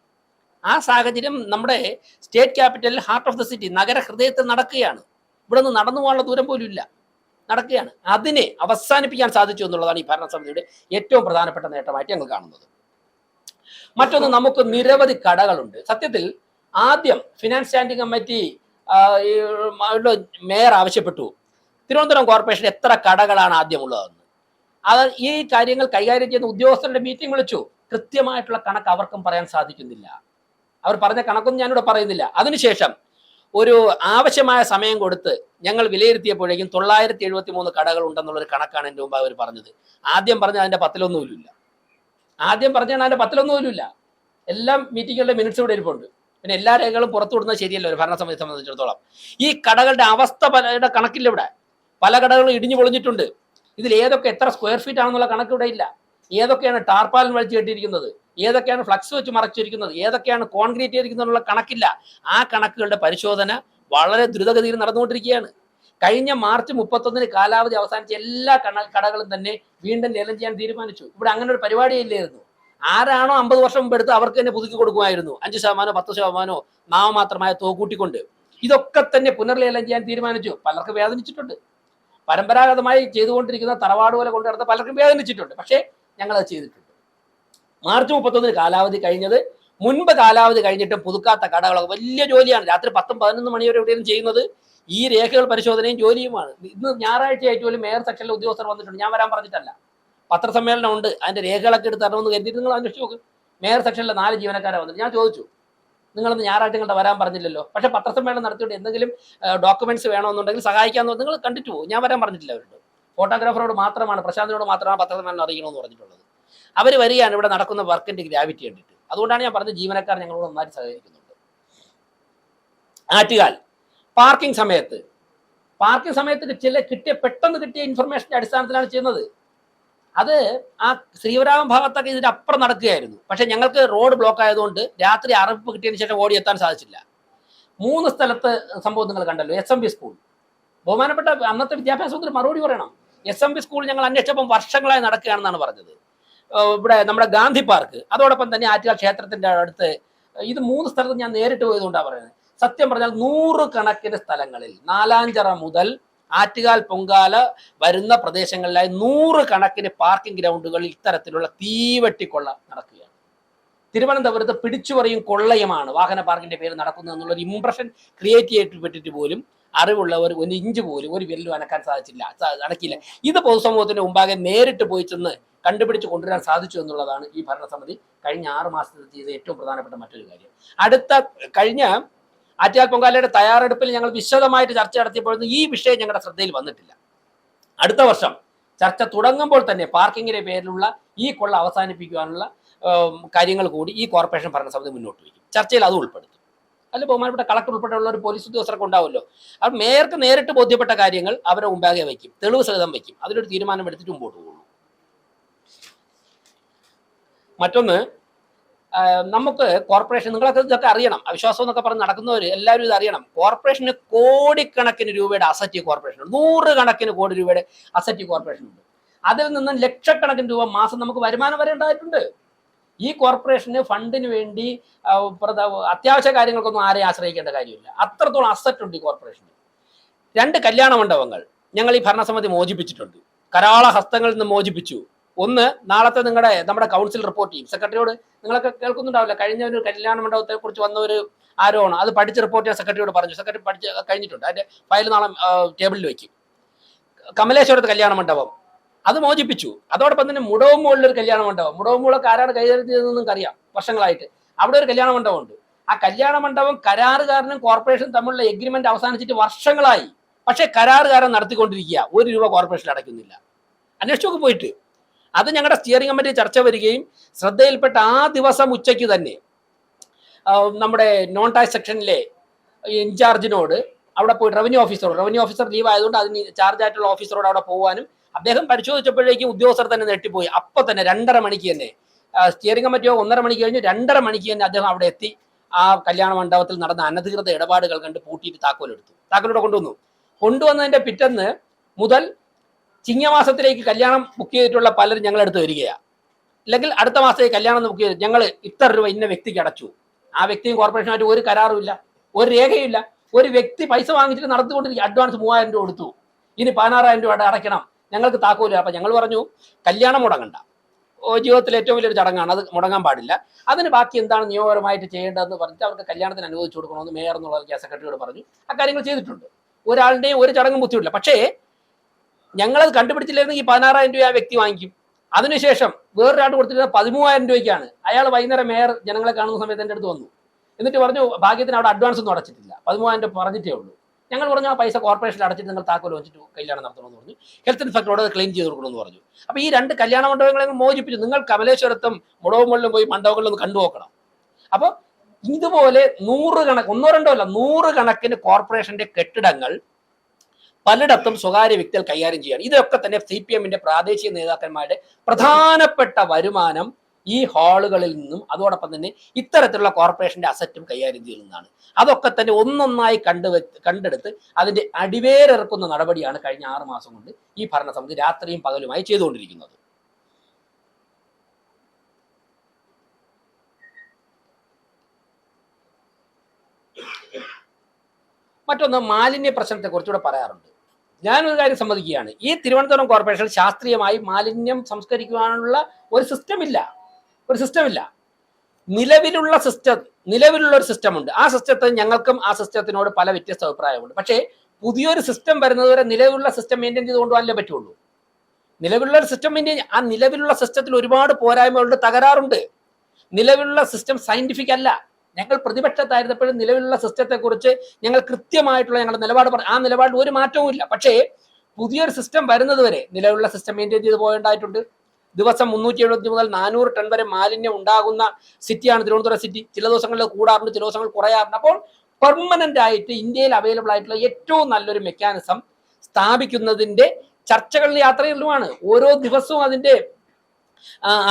A: ആ സാഹചര്യം നമ്മുടെ സ്റ്റേറ്റ് ക്യാപിറ്റലിൽ, ഹാർട്ട് ഓഫ് ദ സിറ്റി, നഗര ഹൃദയത്തിൽ നടക്കുകയാണ്. ഇവിടെ നിന്ന് നടന്നു പോകാനുള്ള ദൂരം പോലും ഇല്ല, നടക്കുകയാണ്. അതിനെ അവസാനിപ്പിക്കാൻ സാധിച്ചു എന്നുള്ളതാണ് ഈ ഭരണസമിതിയുടെ ഏറ്റവും പ്രധാനപ്പെട്ട നേട്ടമായിട്ട് ഞങ്ങൾ കാണുന്നത്. മറ്റൊന്ന്, നമുക്ക് നിരവധി കടകളുണ്ട്. സത്യത്തിൽ ആദ്യം ഫിനാൻസ് സ്റ്റാൻഡിംഗ് കമ്മിറ്റി മേയർ ആവശ്യപ്പെട്ടു, തിരുവനന്തപുരം കോർപ്പറേഷൻ എത്ര കടകളാണ് ആദ്യം ഉള്ളതെന്ന്. അത് ഈ കാര്യങ്ങൾ കൈകാര്യം ചെയ്യുന്ന ഉദ്യോഗസ്ഥരുടെ മീറ്റിംഗ് വിളിച്ചു. കൃത്യമായിട്ടുള്ള കണക്ക് അവർക്കും പറയാൻ സാധിക്കുന്നില്ല. അവർ പറഞ്ഞ കണക്കൊന്നും ഞാനിവിടെ പറയുന്നില്ല. അതിനുശേഷം ഒരു ആവശ്യമായ സമയം കൊടുത്ത് ഞങ്ങൾ വിലയിരുത്തിയപ്പോഴേക്കും 973 കടകൾ ഉണ്ടെന്നുള്ളൊരു കണക്കാണ് എൻ്റെ മുമ്പ് അവർ പറഞ്ഞത്. ആദ്യം പറഞ്ഞ അതിൻ്റെ 10-1 പോലുമില്ല. എല്ലാം മീറ്റിങ്ങുകളുടെ മിനിറ്റ്സ് ഇവിടെ ഇരിപ്പുണ്ട്. പിന്നെ എല്ലാ രേഖകളും പുറത്തു വിടുന്നത് ശരിയല്ല ഒരു ഭരണസമിതിയെ സംബന്ധിച്ചിടത്തോളം. ഈ കടകളുടെ അവസ്ഥ പലരുടെ കണക്കില്ല ഇവിടെ. പല കടകളും ഇടിഞ്ഞു പൊളിഞ്ഞിട്ടുണ്ട്. ഇതിൽ ഏതൊക്കെ എത്ര സ്ക്വയർ ഫീറ്റ് ആണെന്നുള്ള കണക്ക് ഇവിടെ ഇല്ല. ഏതൊക്കെയാണ് ടാർപ്പാലിൻ വലിച്ചു കെട്ടിയിരിക്കുന്നത്, ഏതൊക്കെയാണ് ഫ്ലക്സ് വെച്ച് മറച്ചിരിക്കുന്നത്, ഏതൊക്കെയാണ് കോൺക്രീറ്റ് ചെയ്തിരിക്കുന്നതിനുള്ള കണക്കില്ല. ആ കണക്കുകളുടെ പരിശോധന വളരെ ദ്രുതഗതിയിൽ നടന്നുകൊണ്ടിരിക്കുകയാണ്. കഴിഞ്ഞ മാർച്ച് 31 കാലാവധി അവസാനിച്ച എല്ലാ കടകളും തന്നെ വീണ്ടും ലേലം ചെയ്യാൻ തീരുമാനിച്ചു. ഇവിടെ അങ്ങനെ ഒരു പരിപാടിയില്ലായിരുന്നു. ആരാണോ 50 വർഷം മുമ്പ് എടുത്ത് അവർക്ക് തന്നെ പുതുക്കി കൊടുക്കുമായിരുന്നു. 5% 10% നാമമാത്രമായ തുക കൂട്ടിക്കൊണ്ട്. ഇതൊക്കെ തന്നെ പുനർലേലം ചെയ്യാൻ തീരുമാനിച്ചു. പലർക്കും വേദനിച്ചിട്ടുണ്ട്. പരമ്പരാഗതമായി ചെയ്തുകൊണ്ടിരിക്കുന്ന തറവാട് പോലെ കൊണ്ടു നടന്ന പലർക്കും വേദനിച്ചിട്ടുണ്ട്. പക്ഷേ ഞങ്ങളത് ചെയ്തിട്ടുണ്ട്. മാർച്ച് 31 കാലാവധി കഴിഞ്ഞത് മുൻപ് കാലാവധി കഴിഞ്ഞിട്ടും പുതുക്കാത്ത കടകളൊക്കെ വലിയ ജോലിയാണ്. രാത്രി 10-11 മണി വരെ എവിടെയും ചെയ്യുന്നത് ഈ രേഖകൾ പരിശോധനയും ജോലിയുമാണ്. ഇന്ന് ഞായറാഴ്ചയായിട്ട് പോലും മേയർ സെക്ഷനിലെ ഉദ്യോഗസ്ഥർ വന്നിട്ടുണ്ട്. ഞാൻ വരാൻ പറഞ്ഞിട്ടല്ല, പത്രസമ്മേളനം ഉണ്ട്, അതിന്റെ രേഖകളൊക്കെ എടുത്ത് തരണമെന്ന് കരുതിയിട്ട് നിങ്ങൾ അന്വേഷിച്ച് നോക്ക്. മേയർ സെക്ഷനിലെ 4 ജീവനക്കാരെ വന്നിട്ട് ഞാൻ ചോദിച്ചു, നിങ്ങളൊന്ന് ഞായറാഴ്ച കണ്ട വരാൻ പറഞ്ഞില്ലല്ലോ, പക്ഷേ പത്രസമ്മേളനം നടത്തിയിട്ട് എന്തെങ്കിലും ഡോക്യുമെന്റ്സ് വേണമെന്നുണ്ടെങ്കിൽ സഹായിക്കാമെന്ന് നിങ്ങൾ കണ്ടിട്ട് പോകും. ഞാൻ വരാൻ പറഞ്ഞിട്ടില്ല അവരോട്. ഫോട്ടോഗ്രാഫറോട് മാത്രമാണ്, പ്രശാന്തിനോട് മാത്രമാണ് പത്രസമ്മേളനം അറിയിക്കണമെന്ന് പറഞ്ഞിട്ടുള്ളത്. അവർ വരികയാണ് ഇവിടെ നടക്കുന്ന വർക്കിന്റെ ഗ്രാവിറ്റി കണ്ടിട്ട്. അതുകൊണ്ടാണ് ഞാൻ പറഞ്ഞത് ജീവനക്കാർ ഞങ്ങളോട് നന്നായി സഹകരിക്കുന്നുണ്ട്. ആറ്റുകാൽ പാർക്കിംഗ് സമയത്ത് കിട്ടിയ പെട്ടെന്ന് കിട്ടിയ ഇൻഫർമേഷന്റെ അടിസ്ഥാനത്തിലാണ് ചെയ്യുന്നത്. അത് ആ ശ്രീവരാമൻ ഭാഗത്തൊക്കെ ഇതിന്റെ അപ്പുറം നടക്കുകയായിരുന്നു. പക്ഷെ ഞങ്ങൾക്ക് റോഡ് ബ്ലോക്ക് ആയതുകൊണ്ട് രാത്രി അറിയിപ്പ് കിട്ടിയതിന് ശേഷം ഓടി എത്താൻ സാധിച്ചില്ല. 3 സ്ഥലത്ത് സംഭവം നിങ്ങൾ കണ്ടല്ലോ. SMB സ്കൂൾ, ബഹുമാനപ്പെട്ട അന്നത്തെ വിദ്യാഭ്യാസ മന്ത്രി മറുപടി പറയണം. SMB സ്കൂൾ ഞങ്ങൾ അന്വേഷിച്ചപ്പം വർഷങ്ങളായി നടക്കുകയാണെന്നാണ് പറഞ്ഞത്. ഇവിടെ നമ്മുടെ ഗാന്ധി പാർക്ക്, അതോടൊപ്പം തന്നെ ആറ്റുകാൽ ക്ഷേത്രത്തിന്റെ അടുത്ത്, ഇത് 3 സ്ഥലത്ത് ഞാൻ നേരിട്ട് പോയതുകൊണ്ടാണ് പറയുന്നത്. സത്യം പറഞ്ഞാൽ 100 കണക്കിന് സ്ഥലങ്ങളിൽ നാലാഞ്ചിറ മുതൽ ആറ്റുകാൽ പൊങ്കാല വരുന്ന പ്രദേശങ്ങളിലായി 100 കണക്കിന് പാർക്കിംഗ് ഗ്രൗണ്ടുകളിൽ ഇത്തരത്തിലുള്ള തീവെട്ടിക്കൊള്ള നടക്കുകയാണ്. തിരുവനന്തപുരത്ത് പിടിച്ചുപറിയും കൊള്ളയുമാണ് വാഹന പാർക്കിന്റെ പേര് നടക്കുന്നത് എന്നുള്ളൊരു ഇംപ്രഷൻ ക്രിയേറ്റ് ചെയ്യപ്പെട്ടിട്ട് പോലും അറിവുള്ളവർ 1 ഇഞ്ച് പോലും ഒരു വിരലും അനക്കില്ല. ഇത് പൊതുസമൂഹത്തിന് മുമ്പാകെ നേരിട്ട് പോയി ചെന്ന് കണ്ടുപിടിച്ച് കൊണ്ടുവരാൻ സാധിച്ചു എന്നുള്ളതാണ് ഈ ഭരണസമിതി കഴിഞ്ഞ 6 മാസത്തിൽ ചെയ്ത ഏറ്റവും പ്രധാനപ്പെട്ട മറ്റൊരു കാര്യം. കഴിഞ്ഞ ആറ്റുകാൽ പൊങ്കാലയുടെ തയ്യാറെടുപ്പിൽ ഞങ്ങൾ വിശദമായിട്ട് ചർച്ച നടത്തിയപ്പോഴൊന്നും ഈ വിഷയം ഞങ്ങളുടെ ശ്രദ്ധയിൽ വന്നിട്ടില്ല. അടുത്ത വർഷം ചർച്ച തുടങ്ങുമ്പോൾ തന്നെ പാർക്കിങ്ങിന്റെ പേരിലുള്ള ഈ കൊള്ള അവസാനിപ്പിക്കുവാനുള്ള കാര്യങ്ങൾ കൂടി ഈ കോർപ്പറേഷൻ ഭരണസമിതി മുന്നോട്ട് വയ്ക്കും. ചർച്ചയിൽ അത് ഉൾപ്പെടുത്തും. അതിൽ ബഹുമാനപ്പെട്ട കളക്ടർ ഉൾപ്പെടെയുള്ള ഒരു പോലീസ് ഉദ്യോഗസ്ഥർക്ക് ഉണ്ടാവുമല്ലോ. അവർ മേയർക്ക് നേരിട്ട് ബോധ്യപ്പെട്ട കാര്യങ്ങൾ അവരെ മുമ്പാകെ വയ്ക്കും, തെളിവ് സഹിതം വയ്ക്കും. അതിലൊരു തീരുമാനം എടുത്തിട്ട് മുമ്പോട്ട് പോകുള്ളൂ. മറ്റൊന്ന്, നമുക്ക് കോർപ്പറേഷൻ, നിങ്ങളൊക്കെ ഇതൊക്കെ അറിയണം, അവിശ്വാസം എന്നൊക്കെ പറഞ്ഞ് നടക്കുന്നവർ എല്ലാവരും ഇത് അറിയണം. കോർപ്പറേഷന് കോടിക്കണക്കിന് രൂപയുടെ അസറ്റ് കോർപ്പറേഷൻ ഉണ്ട്. 100 കണക്കിന് കോടി രൂപയുടെ അസറ്റ് കോർപ്പറേഷൻ ഉണ്ട്. അതിൽ നിന്ന് ലക്ഷക്കണക്കിന് രൂപ മാസം നമുക്ക് വരുമാനം വരെ ഉണ്ടായിട്ടുണ്ട്. ഈ കോർപ്പറേഷന് ഫണ്ടിന് വേണ്ടി അത്യാവശ്യ കാര്യങ്ങൾക്കൊന്നും ആരെയും ആശ്രയിക്കേണ്ട കാര്യമില്ല. അത്രത്തോളം അസറ്റ് ഉണ്ട് ഈ കോർപ്പറേഷന്. 2 കല്യാണ മണ്ഡപങ്ങൾ ഞങ്ങൾ ഈ ഭരണസമിതി മോചിപ്പിച്ചിട്ടുണ്ട്. കരാള ഹസ്തങ്ങളിൽ നിന്ന് മോചിപ്പിച്ചു. ഒന്ന്, നാളത്തെ നമ്മുടെ കൗൺസിൽ റിപ്പോർട്ട് ചെയ്യും. സെക്രട്ടറിയോട് നിങ്ങളൊക്കെ കേൾക്കുന്നുണ്ടാവില്ല, കഴിഞ്ഞ ഒരു കല്യാണ മണ്ഡപത്തെ കുറിച്ച് വന്ന ഒരു ആരോപണം, അത് പഠിച്ച് റിപ്പോർട്ട് ചെയ്യാൻ സെക്രട്ടറിയോട് പറഞ്ഞു. സെക്രട്ടറി പഠിച്ച് കഴിഞ്ഞിട്ടുണ്ട്. അതിന്റെ ഫയൽ നാളെ ടേബിളിൽ വയ്ക്കും. കമലേശ്വരത്ത് കല്യാണ മണ്ഡപം അത് മോചിപ്പിച്ചു. അതോടൊപ്പം തന്നെ മുടവുമൂളിലൊരു കല്യാണ മണ്ഡപം, മുടവുമൂളൊക്കെ ആരാണ് കൈകാര്യം ചെയ്തതെന്ന് നിങ്ങൾക്ക് അറിയാം. വർഷങ്ങളായിട്ട് അവിടെ ഒരു കല്യാണ മണ്ഡപമുണ്ട്. ആ കല്യാണ മണ്ഡപം കരാറുകാരനും കോർപ്പറേഷനും തമ്മിലുള്ള എഗ്രിമെന്റ് അവസാനിച്ചിട്ട് വർഷങ്ങളായി. പക്ഷേ കരാറുകാരൻ നടത്തിക്കൊണ്ടിരിക്കുക, 1 രൂപ കോർപ്പറേഷൻ അടയ്ക്കുന്നില്ല. അന്വേഷിച്ചൊക്കെ പോയിട്ട് അത് ഞങ്ങളുടെ സ്റ്റിയറിംഗ് കമ്മിറ്റി ചർച്ച വരികയും ശ്രദ്ധയിൽപ്പെട്ട ആ ദിവസം ഉച്ചയ്ക്ക് തന്നെ നമ്മുടെ നോൺ ടാക്സ് സെക്ഷനിലെ ഇൻചാർജിനോട് അവിടെ പോയി റവന്യൂ ഓഫീസർ ലീവ് ആയതുകൊണ്ട് അതിന് ചാർജ് ആയിട്ടുള്ള ഓഫീസറോട് അവിടെ പോകാനും അദ്ദേഹം പരിശോധിച്ചപ്പോഴേക്കും ഉദ്യോഗസ്ഥർ തന്നെ നെട്ടിപ്പോയി. അപ്പം തന്നെ 2:30 മണിക്ക് തന്നെ സ്റ്റിയറിംഗ് കമ്മിറ്റിയോ 1:30 മണിക്ക് കഴിഞ്ഞ് 2:30 മണിക്ക് തന്നെ അദ്ദേഹം അവിടെ എത്തി ആ കല്യാണ മണ്ഡപത്തിൽ നടന്ന അനധികൃത ഇടപാടുകൾ കണ്ട് പൂട്ടിയിട്ട് താക്കോലോടെ കൊണ്ടുവന്നതിന്റെ പിറ്റേന്ന് മുതൽ ചിങ്ങമാസത്തിലേക്ക് കല്യാണം ബുക്ക് ചെയ്തിട്ടുള്ള പലരും ഞങ്ങളെടുത്ത് വരികയാണ്. അല്ലെങ്കിൽ അടുത്ത മാസത്തേക്ക് കല്യാണം ബുക്ക് ചെയ്ത് ഞങ്ങൾ ഇത്ര രൂപ ഇന്ന വ്യക്തിക്ക് അടച്ചു. ആ വ്യക്തിയും കോർപ്പറേഷനുമായിട്ട് ഒരു കരാറുമില്ല, ഒരു രേഖയില്ല. ഒരു വ്യക്തി പൈസ വാങ്ങിച്ചിട്ട് നടത്തിക്കൊണ്ടിരിക്കുക. അഡ്വാൻസ് 3000 രൂപ കൊടുത്തു, ഇനി 16,000 രൂപ അടയ്ക്കണം, ഞങ്ങൾക്ക് താക്കോലില്ല. അപ്പം ഞങ്ങൾ പറഞ്ഞു, കല്യാണം മുടങ്ങണ്ട, ജീവിതത്തിലെ ഏറ്റവും വലിയൊരു ചടങ്ങാണ്, അത് മുടങ്ങാൻ പാടില്ല. അതിന് ബാക്കി എന്താണ് നിയമപരമായിട്ട് ചെയ്യേണ്ടതെന്ന് പറഞ്ഞിട്ട് അവർക്ക് കല്യാണത്തിന് അനുവദിച്ചു കൊടുക്കണമെന്ന് മേയർ എന്നുള്ള സെക്രട്ടറിയോട് പറഞ്ഞു. ആ കാര്യങ്ങൾ ചെയ്തിട്ടുണ്ട്. ഒരാളുടെയും ഒരു ചടങ്ങും ബുദ്ധിമുട്ടില്ല. പക്ഷേ ഞങ്ങളത് കണ്ടുപിടിച്ചില്ലായിരുന്നെങ്കിൽ 16,000 രൂപ ആ വ്യക്തി വാങ്ങിക്കും. അതിനുശേഷം വേറൊരാൾ കൊടുത്തിരുന്നത് 13,000 രൂപയ്ക്കാണ്. അയാൾ വൈകുന്നേരം മേയർ ജനങ്ങളെ കാണുന്ന സമയത്ത് എൻ്റെ അടുത്ത് വന്നു. എന്നിട്ട് പറഞ്ഞു, ഭാഗ്യത്തിന് അവിടെ അഡ്വാൻസ് ഒന്നും അടച്ചിട്ടില്ല, 13,000 രൂപ പറഞ്ഞിട്ടേ ഉള്ളൂ. ഞങ്ങൾ പറഞ്ഞു, ആ പൈസ കോർപ്പറേഷനിൽ അടച്ചിട്ട് നിങ്ങൾ താക്കോൽ വെച്ചിട്ട് കല്യാണം നടത്തണമെന്ന് പറഞ്ഞു. ഹെൽത്ത് ഇൻസ്പെക്ടറോട് ക്ലെയിം ചെയ്ത് കൊടുക്കണമെന്ന് പറഞ്ഞു. അപ്പോൾ ഈ 2 കല്യാണ മണ്ഡപങ്ങളെ മോചിപ്പിച്ചു. നിങ്ങൾ കമലേശ്വരത്തും മുടവുമുള്ളിലും പോയി മണ്ഡപങ്ങളിലൊന്ന് കണ്ടു നോക്കണം. അപ്പോൾ ഇതുപോലെ 100 കണക്ക്, 1-2 അല്ല, 100 കണക്കിന് കോർപ്പറേഷന്റെ കെട്ടിടങ്ങൾ പലയിടത്തും സ്വകാര്യ വ്യക്തികൾ കൈകാര്യം ചെയ്യുകയാണ്. ഇതൊക്കെ തന്നെ CPM-ന്റെ പ്രാദേശിക നേതാക്കന്മാരുടെ പ്രധാനപ്പെട്ട വരുമാനം ഈ ഹാളുകളിൽ നിന്നും അതോടൊപ്പം തന്നെ ഇത്തരത്തിലുള്ള കോർപ്പറേഷന്റെ അസറ്റും കൈകാര്യം ചെയ്യുന്നതാണ്. അതൊക്കെ തന്നെ ഒന്നൊന്നായി കണ്ടെടുത്ത് അതിന്റെ അടിവേരിറക്കുന്ന നടപടിയാണ് കഴിഞ്ഞ 6 മാസം കൊണ്ട് ഈ ഭരണസമിതി രാത്രിയും പകലുമായി ചെയ്തുകൊണ്ടിരിക്കുന്നത്. മറ്റൊന്ന്, മാലിന്യ പ്രശ്നത്തെ കുറിച്ചുകൂടെ പറയാറുണ്ട്. ഞാനൊരു കാര്യം സമ്മതിക്കുകയാണ്, ഈ തിരുവനന്തപുരം കോർപ്പറേഷൻ ശാസ്ത്രീയമായി മാലിന്യം സംസ്കരിക്കുവാനുള്ള ഒരു സിസ്റ്റമില്ല. നിലവിലുള്ള ഒരു സിസ്റ്റം ഉണ്ട്. ആ സിസ്റ്റത്തിൽ ഞങ്ങൾക്കും ആ സിസ്റ്റത്തിനോട് പല വ്യത്യസ്ത അഭിപ്രായമുണ്ട്. പക്ഷേ പുതിയൊരു സിസ്റ്റം വരുന്നതുവരെ നിലവിലുള്ള സിസ്റ്റം മെയിൻറ്റെയിൻ ചെയ്ത് കൊണ്ടുപോകാനല്ലേ പറ്റുള്ളൂ. നിലവിലുള്ള ഒരു സിസ്റ്റം മെയിൻറ്റെയിൻ, ആ നിലവിലുള്ള സിസ്റ്റത്തിൽ ഒരുപാട് പോരായ്മകളുണ്ട്, തകരാറുണ്ട്. നിലവിലുള്ള സിസ്റ്റം സയന്റിഫിക് അല്ല. ഞങ്ങൾ പ്രതിപക്ഷത്തായിരുന്നപ്പോഴും നിലവിലുള്ള സിസ്റ്റത്തെക്കുറിച്ച് ഞങ്ങൾ കൃത്യമായിട്ടുള്ള ഞങ്ങളുടെ നിലപാട് പറഞ്ഞു. ആ നിലപാടിൽ ഒരു മാറ്റവും ഇല്ല. പക്ഷേ പുതിയൊരു സിസ്റ്റം വരുന്നത് വരെ നിലവിലുള്ള സിസ്റ്റം മെയിൻറ്റെയിൻ ചെയ്ത് പോകേണ്ടതായിട്ടുണ്ട്. ദിവസം 370 മുതൽ 400 ടൺ വരെ മാലിന്യം ഉണ്ടാകുന്ന സിറ്റിയാണ് തിരുവനന്തപുരം സിറ്റി. ചില ദിവസങ്ങളിൽ കൂടാറുണ്ട്, ചില ദിവസങ്ങൾ കുറയാറുണ്ട്. അപ്പോൾ പെർമനന്റ് ആയിട്ട് ഇന്ത്യയിൽ അവൈലബിൾ ആയിട്ടുള്ള ഏറ്റവും നല്ലൊരു മെക്കാനിസം സ്ഥാപിക്കുന്നതിന്റെ ചർച്ചകളിൽ യാത്രയിലുമാണ്. ഓരോ ദിവസവും അതിന്റെ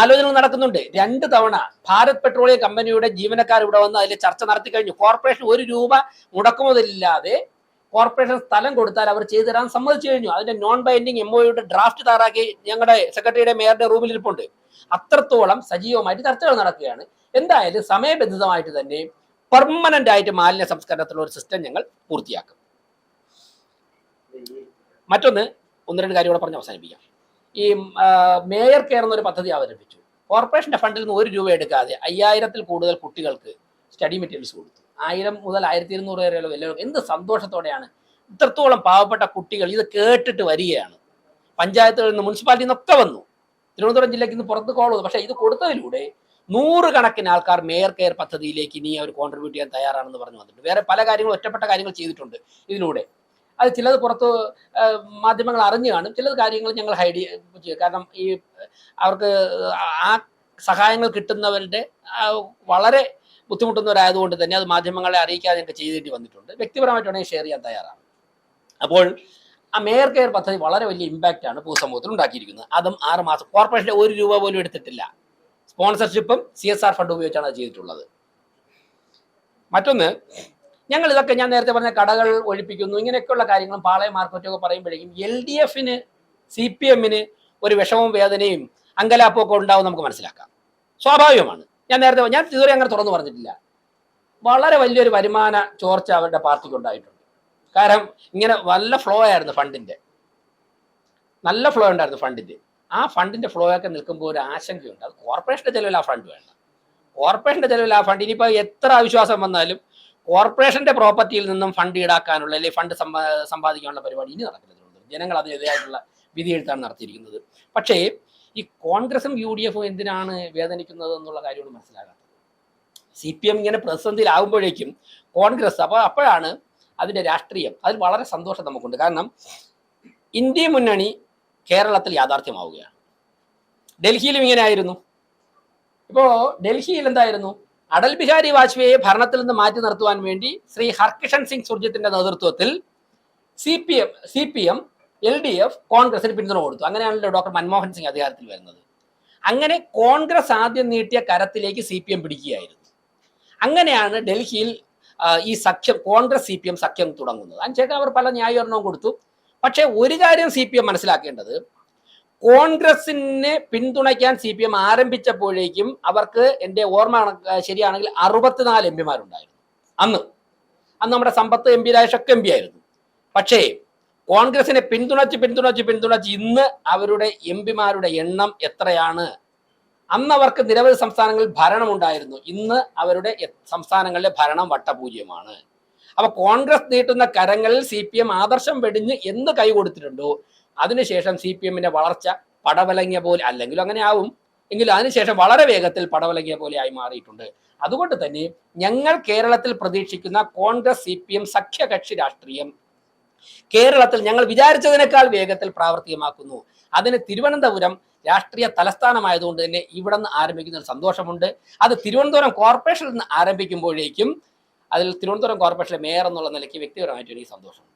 A: ആലോചനകൾ നടക്കുന്നുണ്ട്. 2 തവണ ഭാരത് പെട്രോളിയം കമ്പനിയുടെ ജീവനക്കാർ ഇവിടെ വന്ന് അതിൽ ചർച്ച നടത്തി കഴിഞ്ഞു. കോർപ്പറേഷൻ 1 രൂപ മുടക്കുമുതലില്ലാതെ കോർപ്പറേഷൻ സ്ഥലം കൊടുത്താൽ അവർ ചെയ്തു തരാൻ സമ്മതിച്ചു കഴിഞ്ഞു. അതിന്റെ നോൺ ബൈൻഡിങ് MOUയുടെ ഡ്രാഫ്റ്റ് തയ്യാറാക്കി ഞങ്ങളുടെ സെക്രട്ടറിയുടെ മേയറുടെ റൂമിൽ ഇരിപ്പുണ്ട്. അത്രത്തോളം സജീവമായിട്ട് ചർച്ചകൾ നടക്കുകയാണ്. എന്തായാലും സമയബന്ധിതമായിട്ട് തന്നെ പെർമനന്റ് ആയിട്ട് മാലിന്യ സംസ്കരണത്തിലുള്ള ഒരു സിസ്റ്റം ഞങ്ങൾ പൂർത്തിയാക്കും. മറ്റൊന്ന് 1-2 കാര്യം കൂടെ പറഞ്ഞ് അവസാനിപ്പിക്കാം. ഈ മേയർ കെയർ എന്നൊരു പദ്ധതി അവതരിപ്പിച്ചു. കോർപ്പറേഷന്റെ ഫണ്ടിൽ നിന്ന് 1 രൂപ എടുക്കാതെ 5000-ൽ കൂടുതൽ കുട്ടികൾക്ക് സ്റ്റഡി മെറ്റീരിയൽസ് കൊടുത്തു. 1000 മുതൽ 1200 വരെയുള്ള വലിയ എന്ത് സന്തോഷത്തോടെയാണ് ഇത്രത്തോളം പാവപ്പെട്ട കുട്ടികൾ ഇത് കേട്ടിട്ട് വരികയാണ്. പഞ്ചായത്തുകളിൽ നിന്ന്, മുനിസിപ്പാലിറ്റിയിൽ നിന്നൊക്കെ വന്നു. തിരുവനന്തപുരം ജില്ലയ്ക്ക് ഇന്ന് പുറത്ത് കോൾ. പക്ഷേ ഇത് കൊടുത്തതിലൂടെ 100 കണക്കിന് ആൾക്കാർ മേയർ കെയർ പദ്ധതിയിലേക്ക് ഇനി അവർ കോൺട്രിബ്യൂട്ട് ചെയ്യാൻ തയ്യാറാണെന്ന് പറഞ്ഞു വന്നിട്ടുണ്ട്. വേറെ പല കാര്യങ്ങളും ഒറ്റപ്പെട്ട കാര്യങ്ങൾ ചെയ്തിട്ടുണ്ട് ഇതിലൂടെ. അത് ചിലത് പുറത്ത് മാധ്യമങ്ങൾ അറിഞ്ഞു കാണും, ചിലത് കാര്യങ്ങൾ ഞങ്ങൾ ഹൈഡ് ചെയ്യും. കാരണം ഈ അവർക്ക് ആ സഹായങ്ങൾ കിട്ടുന്നവരുടെ വളരെ ബുദ്ധിമുട്ടുന്നവരായതുകൊണ്ട് തന്നെ അത് മാധ്യമങ്ങളെ അറിയിക്കാതെ ഞങ്ങൾക്ക് ചെയ്തേണ്ടി വന്നിട്ടുണ്ട്. വ്യക്തിപരമായിട്ട് വേണമെങ്കിൽ ഷെയർ ചെയ്യാൻ തയ്യാറാണ്. അപ്പോൾ ആ മേയർ കെയർ പദ്ധതി വളരെ വലിയ ഇമ്പാക്റ്റ് ആണ് പൊതുസമൂഹത്തിൽ ഉണ്ടാക്കിയിരിക്കുന്നത്. അതും 6 മാസം കോർപ്പറേഷൻ്റെ 1 രൂപ പോലും എടുത്തിട്ടില്ല. സ്പോൺസർഷിപ്പും CSR ഫണ്ട് ഉപയോഗിച്ചാണ് അത് ചെയ്തിട്ടുള്ളത്. മറ്റൊന്ന്, ഞങ്ങൾ ഇതൊക്കെ ഞാൻ നേരത്തെ പറഞ്ഞ കടകൾ ഒഴിപ്പിക്കുന്നു, ഇങ്ങനെയൊക്കെയുള്ള കാര്യങ്ങളും പാളയം മാർക്കറ്റും ഒക്കെ പറയുമ്പോഴേക്കും LDFന് CPMന് ഒരു വിഷമവും വേദനയും അങ്കലാപ്പും ഒക്കെ ഉണ്ടാവും നമുക്ക് മനസ്സിലാക്കാം. സ്വാഭാവികമാണ്. ഞാൻ ഇതുവരെ അങ്ങനെ തുറന്നു പറഞ്ഞിട്ടില്ല. വളരെ വലിയൊരു വരുമാന ചോർച്ച അവരുടെ പാർട്ടിക്ക് ഉണ്ടായിട്ടുണ്ട്. കാരണം ഇങ്ങനെ നല്ല ഫ്ലോ ആയിരുന്നു ഫണ്ടിന്റെ, നല്ല ഫ്ലോ ഉണ്ടായിരുന്നു ഫണ്ടിന്റെ. ആ ഫണ്ടിന്റെ ഫ്ലോ ഒക്കെ നിൽക്കുമ്പോൾ ഒരു ആശങ്കയുണ്ട്. അത് കോർപ്പറേഷന്റെ ചെലവിൽ ആ ഫണ്ട് വേണ്ട. കോർപ്പറേഷന്റെ ചെലവിൽ ആ ഫണ്ട് ഇനിയിപ്പോൾ എത്ര അവിശ്വാസം വന്നാലും കോർപ്പറേഷന്റെ പ്രോപ്പർട്ടിയിൽ നിന്നും ഫണ്ട് ഈടാക്കാനുള്ള അല്ലെങ്കിൽ ഫണ്ട് സമ്പാദിക്കാനുള്ള പരിപാടി ഇനി നടക്കുന്നത്. ജനങ്ങൾ അതിനെതിരായിട്ടുള്ള വിധിയെഴുത്താണ് നടത്തിയിരിക്കുന്നത്. പക്ഷേ ഈ കോൺഗ്രസും UDFും എന്തിനാണ് വേദനിക്കുന്നത് എന്നുള്ള കാര്യമാണ് മനസ്സിലാകാത്തത്. CPM ഇങ്ങനെ പ്രതിസന്ധിയിലാകുമ്പോഴേക്കും കോൺഗ്രസ് അപ്പോഴാണ് അതിന്റെ രാഷ്ട്രീയം. അതിൽ വളരെ സന്തോഷം നമുക്കുണ്ട്. കാരണം ഇന്ത്യ മുന്നണി കേരളത്തിൽ യാഥാർത്ഥ്യമാവുകയാണ്. ഡൽഹിയിലും ഇങ്ങനെ ആയിരുന്നു. ഇപ്പോൾ ഡൽഹിയിൽ എന്തായിരുന്നു? അടൽ ബിഹാരി വാജ്പേയിയെ ഭരണത്തിൽ നിന്ന് മാറ്റി നിർത്തുവാൻ വേണ്ടി ശ്രീ ഹർകിഷൻ സിംഗ് സുർജിത്തിന്റെ നേതൃത്വത്തിൽ CPM LDF കോൺഗ്രസിന് പിന്തുണ കൊടുത്തു. അങ്ങനെയാണല്ലോ ഡോക്ടർ മൻമോഹൻ സിംഗ് അധികാരത്തിൽ വരുന്നത്. അങ്ങനെ കോൺഗ്രസ് ആദ്യം നീട്ടിയ കരത്തിലേക്ക് CPM പിടിക്കുകയായിരുന്നു. അങ്ങനെയാണ് ഡൽഹിയിൽ ഈ സഖ്യം കോൺഗ്രസ് CPM സഖ്യം തുടങ്ങുന്നത്. അതിനുശേഷം അവർ പല ന്യായീകരണവും കൊടുത്തു. പക്ഷേ ഒരു കാര്യം CPM മനസ്സിലാക്കേണ്ടത്, കോൺഗ്രസിനെ പിന്തുണയ്ക്കാൻ CPM ആരംഭിച്ചപ്പോഴേക്കും അവർക്ക്, എൻ്റെ ഓർമ്മ ശരിയാണെങ്കിൽ 64 MPമാരുണ്ടായിരുന്നു. അന്ന് നമ്മുടെ സമ്പത്ത് MP, രാജേഷൊക്കെ MP ആയിരുന്നു. പക്ഷേ കോൺഗ്രസിനെ പിന്തുണച്ച് ഇന്ന് അവരുടെ MPമാരുടെ എണ്ണം എത്രയാണ്? അന്ന് അവർക്ക് നിരവധി സംസ്ഥാനങ്ങളിൽ ഭരണമുണ്ടായിരുന്നു. ഇന്ന് അവരുടെ സംസ്ഥാനങ്ങളിലെ ഭരണം വട്ടപൂജ്യമാണ്. അപ്പൊ കോൺഗ്രസ് നീട്ടുന്ന കരങ്ങളിൽ CPM ആദർശം വെടിഞ്ഞ് എന്ന് കൈ കൊടുത്തിട്ടുണ്ടോ അതിനുശേഷം CPMന്റെ വളർച്ച പടവലങ്ങിയ പോലെ, അല്ലെങ്കിലും അങ്ങനെ ആവും, എങ്കിലും അതിനുശേഷം വളരെ വേഗത്തിൽ പടവലങ്ങിയ പോലെ ആയി മാറിയിട്ടുണ്ട്. അതുകൊണ്ട് തന്നെ ഞങ്ങൾ കേരളത്തിൽ പ്രതീക്ഷിക്കുന്ന കോൺഗ്രസ് CPM സഖ്യകക്ഷി രാഷ്ട്രീയം കേരളത്തിൽ ഞങ്ങൾ വിചാരിച്ചതിനേക്കാൾ വേഗത്തിൽ പ്രാവർത്തികമാക്കുന്നു. അതിന് തിരുവനന്തപുരം രാഷ്ട്രീയ തലസ്ഥാനമായതുകൊണ്ട് തന്നെ ഇവിടെ നിന്ന് ആരംഭിക്കുന്ന ഒരു സന്തോഷമുണ്ട്. അത് തിരുവനന്തപുരം കോർപ്പറേഷനിൽ നിന്ന് ആരംഭിക്കുമ്പോഴേക്കും അതിൽ തിരുവനന്തപുരം കോർപ്പറേഷനിലെ മേയർ എന്നുള്ള നിലയ്ക്ക് വ്യക്തിപരമായിട്ട് എനിക്ക് സന്തോഷമുണ്ട്.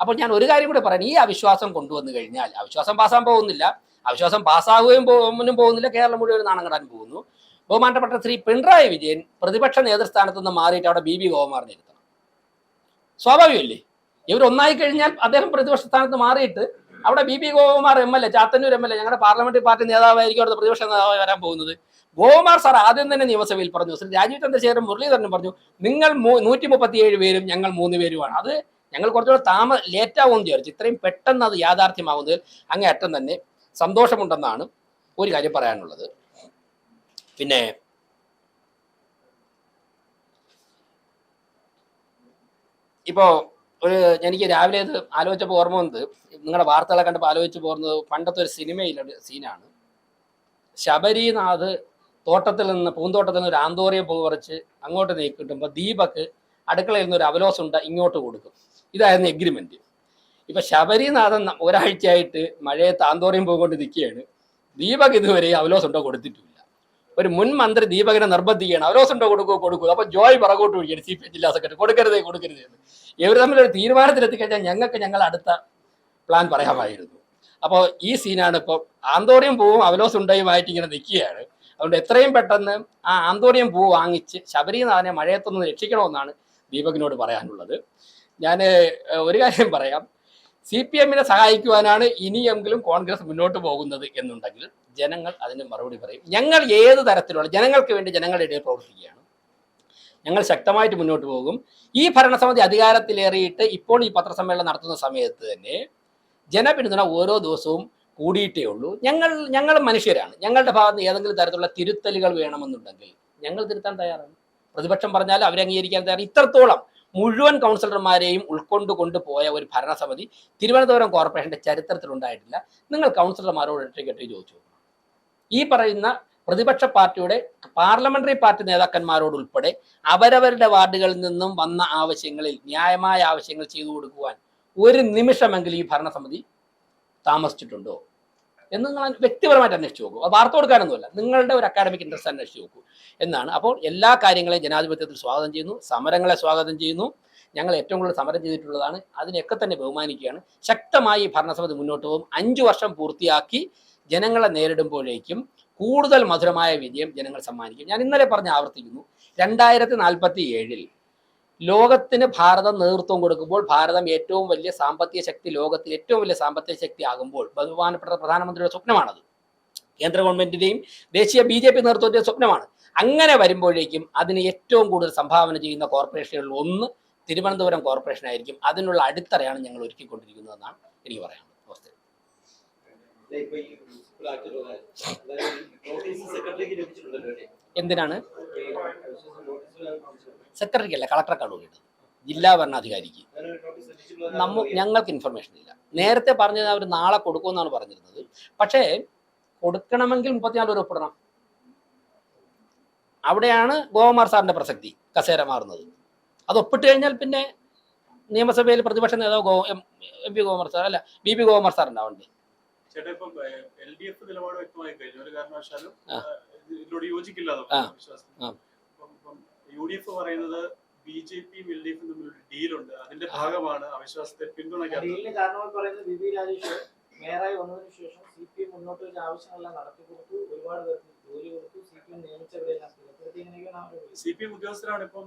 A: അപ്പോൾ ഞാൻ ഒരു കാര്യം കൂടെ പറയാം. ഈ അവിശ്വാസം കൊണ്ടുവന്നു കഴിഞ്ഞാൽ അവിശ്വാസം പാസ്സാൻ പോകുന്നില്ല, അവിശ്വാസം പാസ്സാകുകയും പോകുന്നില്ല, കേരളം മുഴുവൻ നാണം കെടാൻ പോകുന്നു. ബഹുമാനപ്പെട്ട ശ്രീ പിണറായി വിജയൻ പ്രതിപക്ഷ നേതൃസ്ഥാനത്ത് നിന്ന് മാറിയിട്ട് അവിടെ BB ഗോപകുമാറിനെ ഇരുത്തണം. സ്വാഭാവികമല്ലേ? ഇവർ ഒന്നായി കഴിഞ്ഞാൽ അദ്ദേഹം പ്രതിപക്ഷ സ്ഥാനത്ത് മാറിയിട്ട് അവിടെ BB Gopakumar MLA, Chathannoor MLA, ഞങ്ങളുടെ പാർലമെന്ററി പാർട്ടി നേതാവായിരിക്കും അവിടുത്തെ പ്രതിപക്ഷ നേതാവായി വരാൻ പോകുന്നത്. ഗോപകുമാർ സാർ ആദ്യം തന്നെ നിയമസഭയിൽ പറഞ്ഞു, ശ്രീ രാജീവ് ചന്ദ്രശേഖരൻ മുരളീധരനും പറഞ്ഞു, നിങ്ങൾ 137 പേരും ഞങ്ങൾ 3 പേരുമാണ്. അത് ഞങ്ങൾ കുറച്ചുകൂടെ ലേറ്റാവുമെന്ന് വിചാരിച്ചു. ഇത്രയും പെട്ടെന്ന് അത് യാഥാർത്ഥ്യമാവുന്നതിൽ അങ്ങേയറ്റം തന്നെ സന്തോഷമുണ്ടെന്നാണ് ഒരു കാര്യം പറയാനുള്ളത്. പിന്നെ ഇപ്പോൾ ഒരു എനിക്ക് രാവിലെ ഇത് ആലോചിച്ചപ്പോൾ ഓർമ്മ വന്നത്, നിങ്ങളുടെ വാർത്തകളെ കണ്ടപ്പോൾ ആലോചിച്ച് പോകുന്നത് പണ്ടത്തെ ഒരു സിനിമയിലൊരു സീനാണ്. ശബരിനാഥ് പൂന്തോട്ടത്തിൽ നിന്ന് ഒരു ആന്തോറിയം പൂ പറിച്ച് അങ്ങോട്ട് നീക്കിട്ടുമ്പോൾ ദീപക് അടുക്കളയിൽ നിന്ന് ഒരു അവലോസുണ്ട ഇങ്ങോട്ട് കൊടുക്കും. ഇതായിരുന്നു എഗ്രിമെന്റ്. ഇപ്പൊ ശബരിനാഥൻ ഒരാഴ്ചയായിട്ട് മഴയത്ത് ആന്തോറിയം പൂ കൊണ്ട് നിൽക്കുകയാണ്. ദീപക് ഇതുവരെ അവലോസുണ്ട കൊടുത്തിട്ടില്ല. ഒരു മുൻ മന്ത്രി ദീപകിനെ നിർബന്ധിക്കുകയാണ്, അവലോസുണ്ട കൊടുക്കൂ. അപ്പൊ ജോയ് പറകോട്ട് വിളിക്കുകയാണ്, CPM ജില്ലാ സെക്രട്ടറി, കൊടുക്കരുതേ എന്ന്. ഇവർ തമ്മിലൊരു തീരുമാനത്തിലെത്തിക്കഴിഞ്ഞാൽ ഞങ്ങൾ അടുത്ത പ്ലാൻ പറയാമായിരുന്നു. അപ്പോൾ ഈ സീനാണ് ഇപ്പോൾ. ആന്തോറിയം പൂവും അവലോസുണ്ടയുമായിട്ട് ഇങ്ങനെ നിൽക്കുകയാണ്. അതുകൊണ്ട് എത്രയും പെട്ടെന്ന് ആ ആന്തോറിയം പൂ വാങ്ങിച്ച് ശബരിനാഥനെ മഴയത്തൊന്ന് രക്ഷിക്കണമെന്നാണ് ദീപകിനോട് പറയാനുള്ളത്. ഞാൻ ഒരു കാര്യം പറയാം, CPM സഹായിക്കുവാനാണ് ഇനിയെങ്കിലും കോൺഗ്രസ് മുന്നോട്ട് പോകുന്നത് എന്നുണ്ടെങ്കിൽ ജനങ്ങൾ അതിന് മറുപടി പറയും. ഞങ്ങൾ ഏത് തരത്തിലുള്ള ജനങ്ങൾക്ക് വേണ്ടി ജനങ്ങളുടെ ഇടയിൽ പ്രവർത്തിക്കുകയാണ്. ഞങ്ങൾ ശക്തമായിട്ട് മുന്നോട്ട് പോകും. ഈ ഭരണസമിതി അധികാരത്തിലേറിയിട്ട് ഇപ്പോൾ ഈ പത്രസമ്മേളനം നടത്തുന്ന സമയത്ത് തന്നെ ജനപിന്തുണ ഓരോ ദിവസവും കൂടിയിട്ടേ ഉള്ളൂ. ഞങ്ങൾ മനുഷ്യരാണ്. ഞങ്ങളുടെ ഭാഗത്ത് നിന്ന് ഏതെങ്കിലും തരത്തിലുള്ള തിരുത്തലുകൾ വേണമെന്നുണ്ടെങ്കിൽ ഞങ്ങൾ തിരുത്താൻ തയ്യാറാണ്. പ്രതിപക്ഷം പറഞ്ഞാൽ അവരെ അംഗീകരിക്കാൻ തയ്യാറാണ്. ഇത്രത്തോളം മുഴുവൻ കൗൺസിലർമാരെയും ഉൾക്കൊണ്ടുപോയ ഒരു ഭരണസമിതി തിരുവനന്തപുരം കോർപ്പറേഷന്റെ ചരിത്രത്തിലുണ്ടായിട്ടില്ല. നിങ്ങൾ കൗൺസിലർമാരോട് ഒറ്റയ്ക്കൊറ്റയ്ക്ക് ചോദിച്ചു. ഈ പറയുന്ന പ്രതിപക്ഷ പാർട്ടിയുടെ പാർലമെന്ററി പാർട്ടി നേതാക്കന്മാരോട് ഉൾപ്പെടെ അവരവരുടെ വാർഡുകളിൽ നിന്നും വന്ന ആവശ്യങ്ങളിൽ ന്യായമായ ആവശ്യങ്ങൾ ചെയ്തു കൊടുക്കുവാൻ ഒരു നിമിഷമെങ്കിലും ഈ ഭരണസമിതി താമസിച്ചിട്ടുണ്ടോ എന്ന് നിങ്ങൾ വ്യക്തിപരമായിട്ട് അന്വേഷിച്ച് നോക്കൂ. അത് വാർത്ത കൊടുക്കാനൊന്നുമല്ല, നിങ്ങളുടെ ഒരു അക്കാഡമിക് ഇൻട്രസ്റ്റ് അന്വേഷിച്ച് നോക്കൂ എന്നാണ്. അപ്പോൾ എല്ലാ കാര്യങ്ങളെയും ജനാധിപത്യത്തിൽ സ്വാഗതം ചെയ്യുന്നു, സമരങ്ങളെ സ്വാഗതം ചെയ്യുന്നു. ഞങ്ങൾ ഏറ്റവും കൂടുതൽ സമരം ചെയ്തിട്ടുള്ളതാണ്, അതിനൊക്കെ തന്നെ ബഹുമാനിക്കുകയാണ്. ശക്തമായി ഭരണസമിതി മുന്നോട്ട് പോകും. 5 വർഷം പൂർത്തിയാക്കി ജനങ്ങളെ നേരിടുമ്പോഴേക്കും കൂടുതൽ മധുരമായ വിജയം ജനങ്ങൾ സമ്മാനിക്കും. ഞാൻ ഇന്നലെ ആവർത്തിക്കുന്നു, 2047 ലോകത്തിന് ഭാരതം നേതൃത്വം കൊടുക്കുമ്പോൾ, ഭാരതം ഏറ്റവും വലിയ സാമ്പത്തിക ശക്തി, ലോകത്തിൽ ഏറ്റവും വലിയ സാമ്പത്തിക ശക്തി ആകുമ്പോൾ, ബഹുമാനപ്പെട്ട പ്രധാനമന്ത്രിയുടെ സ്വപ്നമാണത്, കേന്ദ്ര ഗവൺമെന്റിന്റെയും ദേശീയ BJP നേതൃത്വത്തിന്റെയും സ്വപ്നമാണ്. അങ്ങനെ വരുമ്പോഴേക്കും അതിന് ഏറ്റവും കൂടുതൽ സംഭാവന ചെയ്യുന്ന കോർപ്പറേഷനുകളിൽ ഒന്ന് തിരുവനന്തപുരം കോർപ്പറേഷൻ ആയിരിക്കും. അതിനുള്ള അടിത്തറയാണ് ഞങ്ങൾ ഒരുക്കിക്കൊണ്ടിരിക്കുന്നതെന്നാണ് എനിക്ക് പറയാനുള്ളത്. എന്തിനാണ്? സെക്രട്ടറിക്ക് അല്ല, കളക്ടർക്കാണ് കൊടുക്കുന്നത്, ജില്ലാ ഭരണാധികാരിക്ക്. ഞങ്ങൾക്ക് ഇൻഫർമേഷൻ ഇല്ല. നേരത്തെ പറഞ്ഞത് അവർ നാളെ കൊടുക്കുമെന്നാണ് പറഞ്ഞിരുന്നത്. പക്ഷേ കൊടുക്കണമെങ്കിൽ 34 ഒപ്പിടണം. അവിടെയാണ് ഗോകുമാർ സാറിന്റെ പ്രസക്തി, കസേര മാറുന്നത്. അത് ഒപ്പിട്ട് കഴിഞ്ഞാൽ പിന്നെ നിയമസഭയിൽ പ്രതിപക്ഷ നേതാവ് MP ഗോകുമാർ സാർ അല്ല, BP ഗോകുമാർ സാർ ഉണ്ടാവണ്ടേ?
B: LDF നിലപാട് വ്യക്തമായി കഴിഞ്ഞു, ഒരു കാരണവശാലും ഇതിനോട് യോജിക്കില്ല. UDF പറയുന്നത് BJPയും LDFും തമ്മിലൊരു ഡീലുണ്ട്, അതിന്റെ ഭാഗമാണ് അവിശ്വാസത്തെ പിന്തുണയ്ക്കുന്നത്.
C: മേയറായി വന്നതിന് ശേഷം CPM മുന്നോട്ട് വെച്ച ആവശ്യങ്ങളെല്ലാം നടത്തി കൊടുത്തു, ഒരുപാട് പേർക്ക് ജോലി കൊടുത്തു, CPM നിയമിച്ചവരെല്ലാം
B: CPM ഉദ്യോഗസ്ഥരാണ് ഇപ്പം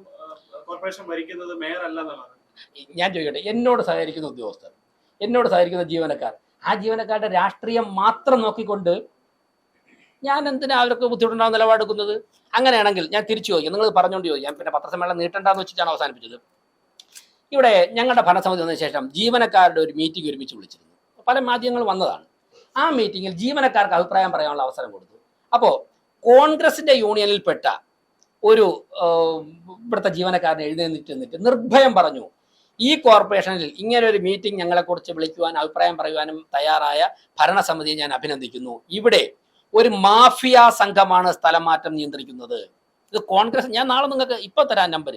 B: കോർപ്പറേഷൻ ഭരിക്കുന്നത്, മേയർ അല്ല എന്നുള്ളത്.
A: ഞാൻ ചോദിക്കട്ടെ, എന്നോട് സഹകരിക്കുന്ന ഉദ്യോഗസ്ഥർ, എന്നോട് സഹകരിക്കുന്ന ജീവനക്കാർ, ആ ജീവനക്കാരുടെ രാഷ്ട്രീയം മാത്രം നോക്കിക്കൊണ്ട് ഞാൻ എന്തിനാ അവർക്ക് ബുദ്ധിമുട്ടുണ്ടാകുന്ന നിലപാടെടുക്കുന്നത്? അങ്ങനെയാണെങ്കിൽ ഞാൻ തിരിച്ചു ചോദിക്കാം, നിങ്ങൾ പറഞ്ഞുകൊണ്ട് ചോദിക്കാം. പിന്നെ പത്രസമ്മേളനം നീട്ടണ്ടെന്ന് വെച്ചിട്ടാണ് അവസാനിപ്പിച്ചത്. ഇവിടെ ഞങ്ങളുടെ ഭരണസമിതി വന്നതിന് ശേഷം ജീവനക്കാരുടെ ഒരു മീറ്റിംഗ് ഒരുമിച്ച് വിളിച്ചിരുന്നു. പല മാധ്യമങ്ങൾ വന്നതാണ്. ആ മീറ്റിങ്ങിൽ ജീവനക്കാർക്ക് അഭിപ്രായം പറയാനുള്ള അവസരം കൊടുത്തു. അപ്പോൾ കോൺഗ്രസിന്റെ യൂണിയനിൽപ്പെട്ട ഒരു ഇവിടുത്തെ ജീവനക്കാരനെ എഴുന്നേറ്റ് നിർഭയം പറഞ്ഞു, ഈ കോർപ്പറേഷനിൽ ഇങ്ങനെ ഒരു മീറ്റിംഗ് ഞങ്ങളെക്കുറിച്ച് വിളിക്കുവാൻ അഭിപ്രായം പറയുവാനും തയ്യാറായ ഭരണസമിതിയെ ഞാൻ അഭിനന്ദിക്കുന്നു. ഇവിടെ ഒരു മാഫിയ സംഘമാണ് സ്ഥലം മാറ്റം നിയന്ത്രിക്കുന്നത്. ഇത് കോൺഗ്രസ്, ഞാൻ നാളെ നിങ്ങൾക്ക് ഇപ്പൊ തരാൻ നമ്പർ,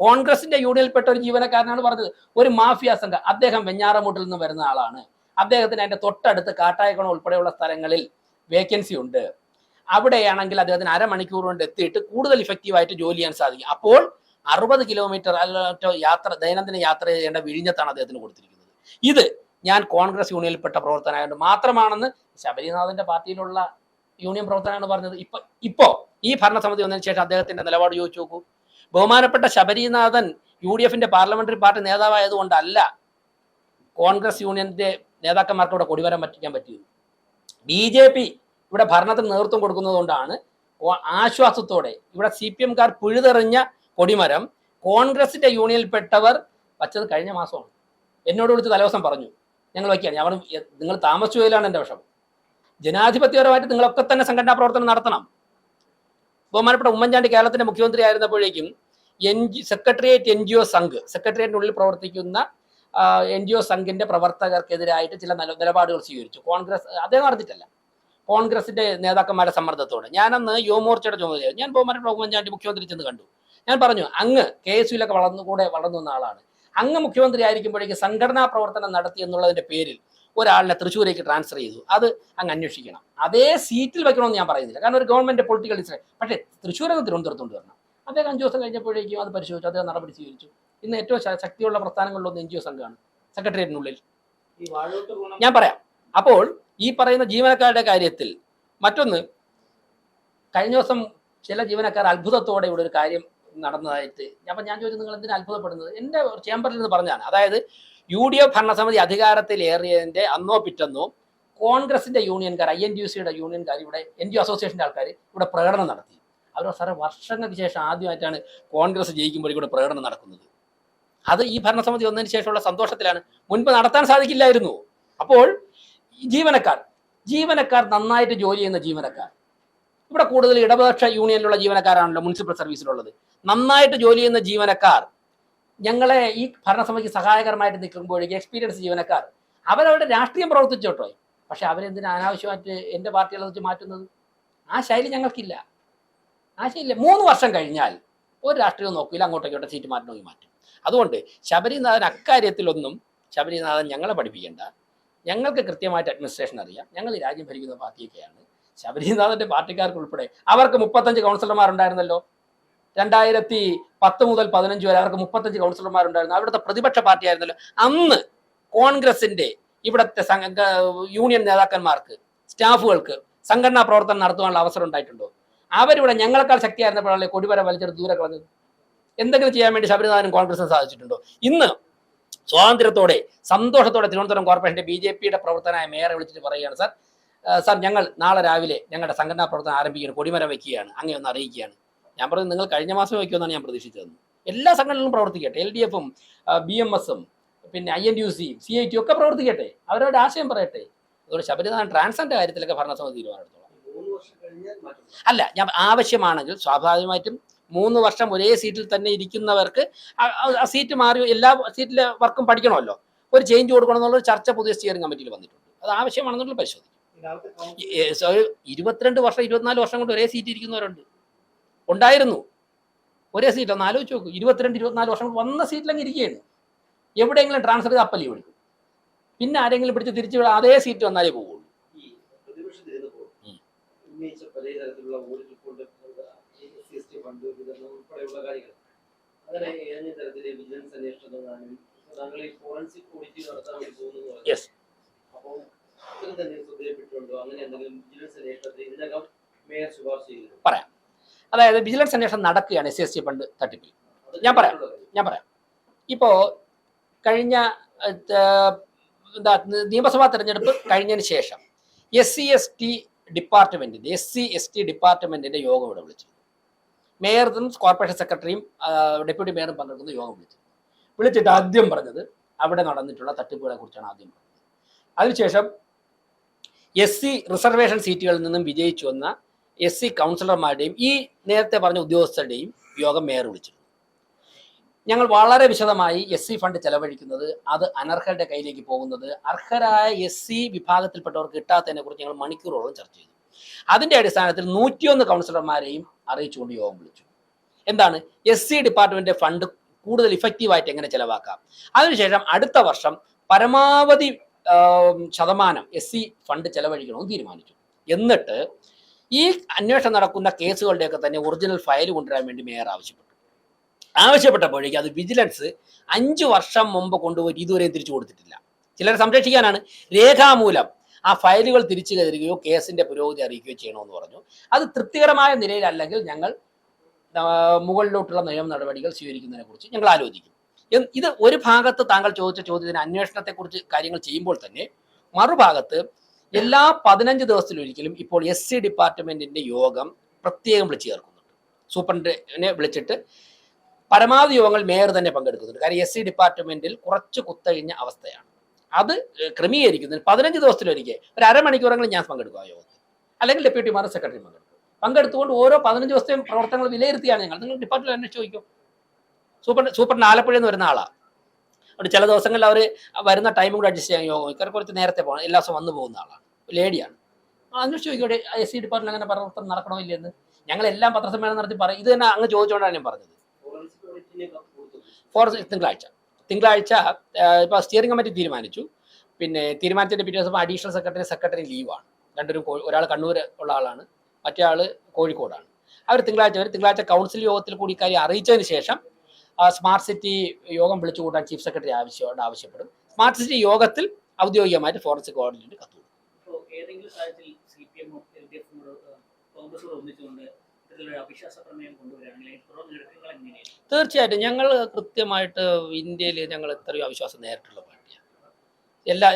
A: കോൺഗ്രസിന്റെ യൂണിയനിൽപ്പെട്ട ഒരു ജീവനക്കാരനാണ് പറഞ്ഞത്. ഒരു മാഫിയ സംഘം, അദ്ദേഹം വെഞ്ഞാറമൂട്ടിൽ നിന്ന് വരുന്ന ആളാണ്. അദ്ദേഹത്തിന് അതിന്റെ തൊട്ടടുത്ത് കാട്ടായക്കുളം ഉൾപ്പെടെയുള്ള സ്ഥലങ്ങളിൽ വേക്കൻസി ഉണ്ട്. അവിടെയാണെങ്കിൽ അദ്ദേഹത്തിന് അരമണിക്കൂർ കൊണ്ട് എത്തിയിട്ട് കൂടുതൽ ഇഫക്റ്റീവായിട്ട് ജോലി ചെയ്യാൻ സാധിക്കും. അപ്പോൾ 60 കിലോമീറ്റർ യാത്ര, ദൈനംദിന യാത്ര ചെയ്യേണ്ട വിഴിഞ്ഞത്താണ് അദ്ദേഹത്തിന് കൊടുത്തിരിക്കുന്നത്. ഇത് ഞാൻ കോൺഗ്രസ് യൂണിയനിൽപ്പെട്ട പ്രവർത്തനമായതുകൊണ്ട് മാത്രമാണെന്ന് ശബരിനാഥന്റെ പാർട്ടിയിലുള്ള യൂണിയൻ പ്രവർത്തനമാണ് പറഞ്ഞത്. ഇപ്പോ ഈ ഭരണസമിതി വന്നതിന് ശേഷം അദ്ദേഹത്തിന്റെ നിലപാട് ചോദിച്ചു നോക്കൂ. ബഹുമാനപ്പെട്ട ശബരിനാഥൻ UDFന്റെ പാർലമെന്ററി പാർട്ടി നേതാവായതുകൊണ്ടല്ല കോൺഗ്രസ് യൂണിയന്റെ നേതാക്കന്മാർക്ക് ഇവിടെ കൊടിവരം പറ്റിക്കാൻ പറ്റിയത്. BJP ഇവിടെ ഭരണത്തിന് നേതൃത്വം കൊടുക്കുന്നത് കൊണ്ടാണ് ആശ്വാസത്തോടെ ഇവിടെ CPMകാർ പിഴുതെറിഞ്ഞ കൊടിമരം കോൺഗ്രസിന്റെ യൂണിയനിൽപ്പെട്ടവർ വച്ചത് കഴിഞ്ഞ മാസമാണ്. എന്നോട് വിളിച്ച് തലേദിവസം പറഞ്ഞു ഞങ്ങൾ വയ്ക്കുകയാണ്. ഞാൻ നിങ്ങൾ താമസിച്ചു പോയതിലാണ് എൻ്റെ വിഷമം. ജനാധിപത്യപരമായിട്ട് നിങ്ങളൊക്കെ തന്നെ സംഘടനാ പ്രവർത്തനം നടത്തണം. ബഹുമാനപ്പെട്ട ഉമ്മൻചാണ്ടി കേരളത്തിന്റെ മുഖ്യമന്ത്രി ആയിരുന്നപ്പോഴേക്കും സെക്രട്ടേറിയറ്റ് NGO സംഘ്, സെക്രട്ടേറിയറ്റിനുള്ളിൽ പ്രവർത്തിക്കുന്ന NGO സംഘിന്റെ പ്രവർത്തകർക്കെതിരായിട്ട് ചില നിലപാടുകൾ സ്വീകരിച്ചു. കോൺഗ്രസ് അദ്ദേഹം അറിഞ്ഞിട്ടല്ല, കോൺഗ്രസിന്റെ നേതാക്കന്മാരുടെ സമ്മർദ്ദത്തോടെ. ഞാനന്ന് യുവമോർച്ചയുടെ ചുമതല, ഞാൻ ബഹുമാനപ്പെട്ട ഉമ്മൻചാണ്ടി മുഖ്യമന്ത്രി ചെന്ന് കണ്ടു. ഞാൻ പറഞ്ഞു, അങ്ങ് KSUലൊക്കെ വളർന്നു വന്ന ആളാണ്, അങ്ങ് മുഖ്യമന്ത്രി ആയിരിക്കുമ്പോഴേക്ക് സംഘടനാ പ്രവർത്തനം നടത്തി എന്നുള്ളതിന്റെ പേരിൽ ഒരാളിനെ തൃശ്ശൂരേക്ക് ട്രാൻസ്ഫർ ചെയ്തു, അത് അങ്ങ് അന്വേഷിക്കണം. അതേ സീറ്റിൽ വെക്കണമെന്ന് ഞാൻ പറയുന്നില്ല, കാരണം ഒരു ഗവൺമെന്റ് പൊളിറ്റിക്കൽ ഡിസിഷൻ. പക്ഷേ തൃശ്ശൂരൊക്കെ തിരുവനന്തപുരത്ത് കൊണ്ടുവരണം. അദ്ദേഹം 5 ദിവസം കഴിഞ്ഞപ്പോഴേക്കും അത് പരിശോധിച്ചു, അദ്ദേഹം നടപടി സ്വീകരിച്ചു. ഇന്ന് ഏറ്റവും ശക്തിയുള്ള പ്രസ്ഥാനങ്ങളിലൊന്ന് NGO സംഘമാണ് സെക്രട്ടേറിയറ്റിനുള്ളിൽ. ഞാൻ പറയാം. അപ്പോൾ ഈ പറയുന്ന ജീവനക്കാരുടെ കാര്യത്തിൽ മറ്റൊന്ന്, കഴിഞ്ഞ ദിവസം ചില ജീവനക്കാർ അത്ഭുതത്തോടെ ഇവിടെ ഒരു കാര്യം നടന്നതായിട്ട് ഞാൻ ചോദിച്ചു, നിങ്ങൾ എന്തിനാ അത്ഭുതപ്പെടുന്നത്? എൻ്റെ ചേംബറിൽ നിന്ന് പറഞ്ഞാണ്. അതായത് UDF ഭരണസമിതി അധികാരത്തിലേറിയതിൻ്റെ അന്നോ പിറ്റന്നോ കോൺഗ്രസിന്റെ യൂണിയൻകാർ, INTUCയുടെ യൂണിയൻകാർ, ഇവിടെ NGO അസോസിയേഷൻ്റെ ആൾക്കാർ ഇവിടെ പ്രകടനം നടത്തി. അവർ സാറേ, വർഷങ്ങൾക്ക് ശേഷം ആദ്യമായിട്ടാണ് കോൺഗ്രസ് ജയിക്കുമ്പോൾ ഇവിടെ പ്രകടനം നടക്കുന്നത്. അത് ഈ ഭരണസമിതി വന്നതിന് ശേഷമുള്ള സന്തോഷത്തിലാണ്, മുൻപ് നടത്താൻ സാധിക്കില്ലായിരുന്നു. അപ്പോൾ ജീവനക്കാർ നന്നായിട്ട് ജോലി ചെയ്യുന്ന ജീവനക്കാർ, ഇവിടെ കൂടുതൽ ഇടതുപക്ഷ യൂണിയനിലുള്ള ജീവനക്കാരാണല്ലോ മുനിസിപ്പൽ സർവീസിലുള്ളത്. നന്നായിട്ട് ജോലി ചെയ്യുന്ന ജീവനക്കാർ, ഞങ്ങളെ ഈ ഭരണസമിതിക്ക് സഹായകരമായിട്ട് നിൽക്കുമ്പോഴേക്ക് എക്സ്പീരിയൻസ് ജീവനക്കാർ അവരവരുടെ രാഷ്ട്രീയം പ്രവർത്തിച്ചോട്ടോ, പക്ഷെ അവരെന്തിനാ അനാവശ്യമായിട്ട് എൻ്റെ പാർട്ടികളെ വെച്ച് മാറ്റുന്നത്? ആ ശൈലി ഞങ്ങൾക്കില്ല, ആ ശൈലി. 3 വർഷം കഴിഞ്ഞാൽ ഒരു രാഷ്ട്രീയം നോക്കില്ല, അങ്ങോട്ടേക്കോട്ടെ സീറ്റ് മാറ്റണമെങ്കിൽ മാറ്റും. അതുകൊണ്ട് ശബരിനാഥൻ അക്കാര്യത്തിലൊന്നും ശബരിനാഥൻ ഞങ്ങളെ പഠിപ്പിക്കേണ്ട. ഞങ്ങൾക്ക് കൃത്യമായിട്ട് അഡ്മിനിസ്ട്രേഷൻ അറിയാം, ഞങ്ങൾ ഈ രാജ്യം ഭരിക്കുന്ന പാർട്ടിയൊക്കെയാണ്. ശബരിനാഥന്റെ പാർട്ടിക്കാർക്ക് ഉൾപ്പെടെ അവർക്ക് 35 കൗൺസിലർമാരുണ്ടായിരുന്നല്ലോ. 2010 മുതൽ 15 വരെ അവർക്ക് 35 കൗൺസിലർമാരുണ്ടായിരുന്നു. അവിടുത്തെ പ്രതിപക്ഷ പാർട്ടി ആയിരുന്നല്ലോ. അന്ന് കോൺഗ്രസിന്റെ ഇവിടുത്തെ യൂണിയൻ നേതാക്കന്മാർക്ക്, സ്റ്റാഫുകൾക്ക് സംഘടനാ പ്രവർത്തനം നടത്തുവാനുള്ള അവസരം ഉണ്ടായിട്ടുണ്ടോ? അവരിവിടെ ഞങ്ങളെക്കാൾ ശക്തിയായിരുന്നപ്പോഴല്ലേ കൊടിവര വലിച്ചെടുത്ത് ദൂരെ കളഞ്ഞത്? എന്തെങ്കിലും ചെയ്യാൻ വേണ്ടി ശബരിനാഥനും കോൺഗ്രസിനും സാധിച്ചിട്ടുണ്ടോ? ഇന്ന് സ്വാതന്ത്ര്യത്തോടെ സന്തോഷത്തോടെ തിരുവനന്തപുരം കോർപ്പറേഷന്റെ BJPയുടെ പ്രവർത്തനമായ മേയറെ വിളിച്ചിട്ട് പറയുകയാണ്, സാർ ഞങ്ങൾ നാളെ രാവിലെ ഞങ്ങളുടെ സംഘടനാ പ്രവർത്തനം ആരംഭിക്കുകയാണ്, കൊടിമരം വയ്ക്കുകയാണ്, അങ്ങനെ ഒന്ന് അറിയിക്കുകയാണ്. ഞാൻ പറഞ്ഞു, നിങ്ങൾ കഴിഞ്ഞ മാസം വയ്ക്കുമെന്നാണ് ഞാൻ പ്രതീക്ഷിച്ചത്. എല്ലാ സംഘടനകളും പ്രവർത്തിക്കട്ടെ, LDFും BMSും പിന്നെ INTUC CIT ഒക്കെ പ്രവർത്തിക്കട്ടെ, അവരവരുടെ ആശയം പറയട്ടെ. അതുകൊണ്ട് ശബരിനാഥൻ ട്രാൻസ്ജെൻഡർ കാര്യത്തിലൊക്കെ ഭരണസമിതി തീരുമാനമെടുത്തോളാം. അല്ല, ഞാൻ ആവശ്യമാണെങ്കിൽ സ്വാഭാവികമായിട്ടും 3 വർഷം ഒരേ സീറ്റിൽ തന്നെ ഇരിക്കുന്നവർക്ക് ആ സീറ്റ് മാറി എല്ലാ സീറ്റിലെ വർക്കും പഠിക്കണമല്ലോ, ഒരു ചേഞ്ച് കൊടുക്കണം എന്നുള്ള ചർച്ച പുതിയ സ്റ്റിയറിംഗ് കമ്മിറ്റിയിൽ വന്നിട്ടുണ്ട്. അത് ആവശ്യമാണെന്നുള്ള പരിശോധിക്കും. 22 വർഷം 24 വർഷം കൊണ്ട് ഒരേ സീറ്റ് ഇരിക്കുന്നവരുണ്ട്, ഉണ്ടായിരുന്നു. ഒരേ സീറ്റ് ഒന്ന് ആലോചിച്ച് നോക്കും. 22-24 വർഷം കൊണ്ട് വന്ന സീറ്റിലങ്ങ് ഇരിക്കുകയാണ്. എവിടെയെങ്കിലും ട്രാൻസ്ഫർ ചെയ്ത് അപ്പല്ലി വിളിക്കും, പിന്നെ ആരെങ്കിലും പിടിച്ച് തിരിച്ചു വിടാം, അതേ സീറ്റ് വന്നാലേ പോവുള്ളൂ. യെസ്, പറയാം. അതായത് വിജിലൻസ് അന്വേഷണം നടക്കുകയാണ് SC ഫണ്ട് തട്ടിപ്പിൽ. ഞാൻ പറയാം. ഇപ്പോ കഴിഞ്ഞ നിയമസഭാ തെരഞ്ഞെടുപ്പ് കഴിഞ്ഞതിന് ശേഷം SC ST ഡിപ്പാർട്ട്മെന്റിന്റെ യോഗം ഇവിടെ വിളിച്ചു. മേയറും കോർപ്പറേഷൻ സെക്രട്ടറിയും ഡെപ്യൂട്ടി മേയറും പങ്കെടുക്കുന്ന യോഗം വിളിച്ചിട്ട് ആദ്യം പറഞ്ഞത് അവിടെ നടന്നിട്ടുള്ള തട്ടിപ്പുകളെ കുറിച്ചാണ് ആദ്യം പറഞ്ഞത്. അതിനുശേഷം SC റിസർവേഷൻ സീറ്റുകളിൽ നിന്നും വിജയിച്ചു വന്ന SC കൗൺസിലർമാരുടെയും ഈ നേരത്തെ പറഞ്ഞ ഉദ്യോഗസ്ഥരുടെയും യോഗം മേയർ വിളിച്ചിരുന്നു. ഞങ്ങൾ വളരെ വിശദമായി SC ഫണ്ട് ചെലവഴിക്കുന്നത്, അത് അനർഹരുടെ കയ്യിലേക്ക് പോകുന്നത്, അർഹരായ SC വിഭാഗത്തിൽപ്പെട്ടവർക്ക് കിട്ടാത്തതിനെ കുറിച്ച് ഞങ്ങൾ മണിക്കൂറോളം ചർച്ച ചെയ്തു. അതിന്റെ അടിസ്ഥാനത്തിൽ 101 കൗൺസിലർമാരെയും അറിയിച്ചുകൊണ്ട് യോഗം വിളിച്ചു. എന്താണ് SC ഡിപ്പാർട്ട്മെന്റ് ഫണ്ട് കൂടുതൽ ഇഫക്റ്റീവായിട്ട് എങ്ങനെ ചെലവാക്കാം, അതിനുശേഷം അടുത്ത വർഷം പരമാവധി ശതമാനം SC ഫണ്ട് ചെലവഴിക്കണമെന്ന് തീരുമാനിച്ചു. എന്നിട്ട് ഈ അന്വേഷണം നടക്കുന്ന കേസുകളുടെയൊക്കെ തന്നെ ഒറിജിനൽ ഫയൽ കൊണ്ടുവരാൻ വേണ്ടി മേയർ ആവശ്യപ്പെട്ടപ്പോഴേക്കും അത് വിജിലൻസ് 5 വർഷം മുമ്പ് കൊണ്ടുപോയി ഇതുവരെയും തിരിച്ചു കൊടുത്തിട്ടില്ല. ചിലരെ സംരക്ഷിക്കാനാണ്. രേഖാമൂലം ആ ഫയലുകൾ തിരിച്ചു തരികയോ കേസിന്റെ പുരോഗതി അറിയിക്കുകയോ ചെയ്യണമെന്ന് പറഞ്ഞു. അത് തൃപ്തികരമായ നിലയിലല്ലെങ്കിൽ ഞങ്ങൾ മുകളിലോട്ടുള്ള നിയമ നടപടികൾ സ്വീകരിക്കുന്നതിനെ കുറിച്ച് ഞങ്ങൾ ആലോചിക്കും. ഇത് ഒരു ഭാഗത്ത് താങ്കൾ ചോദിച്ച ചോദ്യത്തിന് അന്വേഷണത്തെക്കുറിച്ച് കാര്യങ്ങൾ ചെയ്യുമ്പോൾ തന്നെ മറുഭാഗത്ത് എല്ലാ 15 ദിവസത്തിലൊരിക്കലും ഇപ്പോൾ SC ഡിപ്പാർട്ട്മെന്റിന്റെ യോഗം പ്രത്യേകം വിളിച്ചു ചേർക്കുന്നുണ്ട്. സൂപ്രണ്ടിനെ വിളിച്ചിട്ട് പരമാവധി യോഗങ്ങൾ മേയർ തന്നെ പങ്കെടുക്കുന്നുണ്ട്. കാരണം SC ഡിപ്പാർട്ട്മെന്റിൽ കുറച്ച് കുത്തഴിഞ്ഞ അവസ്ഥയാണ്. അത് ക്രമീകരിക്കുന്നതിന് 15 ദിവസത്തിലൊരിക്കൽ ഒരു അരമണിക്കൂറെങ്കിലും ഞാൻ പങ്കെടുക്കും ആ യോഗത്തിൽ, അല്ലെങ്കിൽ ഡെപ്യൂട്ടിമാർ സെക്രട്ടറി പങ്കെടുത്തുകൊണ്ട് ഓരോ 15 ദിവസത്തെയും പ്രവർത്തനങ്ങൾ വിലയിരുത്തിയാണ് നിങ്ങൾ ഡിപ്പാർട്ട്മെന്റ് അന്വേഷിച്ച് ചോദിക്കും. സൂപ്രണ്ട് ആലപ്പുഴയിൽ നിന്ന് വരുന്ന ആളാണ്. അവിടെ ചില ദിവസങ്ങളിൽ അവർ വരുന്ന ടൈമും കൂടെ അഡ്ജസ്റ്റ് ചെയ്യാൻ യോഗം ഇക്കറെ കുറച്ച് നേരത്തെ പോകണം, എല്ലാ ദിവസവും വന്നു പോകുന്ന ആളാണ്, ലേഡിയാണ്. അന്വേഷിച്ച് ചോദിക്കട്ടെ SC ഡിപ്പാർട്ട്മെന്റ് അങ്ങനെ പ്രവർത്തനം നടക്കണോ ഇല്ലെന്ന്. ഞങ്ങളെല്ലാം പത്രസമ്മേളനം നടത്തി പറയും. ഇത് തന്നെ അങ്ങ് ചോദിച്ചുകൊണ്ടാണ് ഞാൻ പറഞ്ഞത്. തിങ്കളാഴ്ച ഇപ്പോൾ സ്റ്റിയറിംഗ് കമ്മിറ്റി തീരുമാനിച്ചു. പിന്നെ തീരുമാനത്തിൻ്റെ പിറ്റേ ദിവസം അഡീഷണൽ സെക്രട്ടറി ലീവാണ്. രണ്ടുപേരും ഒരാൾ കണ്ണൂർ ഉള്ള ആളാണ്, മറ്റേ ആൾ കോഴിക്കോടാണ്. അവർ തിങ്കളാഴ്ച കൗൺസിൽ യോഗത്തിൽ കൂടി ഇക്കാര്യം അറിയിച്ചതിന് ശേഷം സ്മാർട്ട് സിറ്റി യോഗം വിളിച്ചു കൂട്ടാൻ ചീഫ് സെക്രട്ടറി ആവശ്യപ്പെടും. സ്മാർട്ട് സിറ്റി യോഗത്തിൽ ഔദ്യോഗികമായിട്ട് ഫോറൻസിക് ഓഡിറ്റിന് കത്തു. തീർച്ചയായിട്ടും ഞങ്ങൾ കൃത്യമായിട്ട് ഇന്ത്യയിൽ ഞങ്ങൾ എത്രയോ അവിശ്വാസം നേരിട്ടുള്ള പാർട്ടിയാണ്.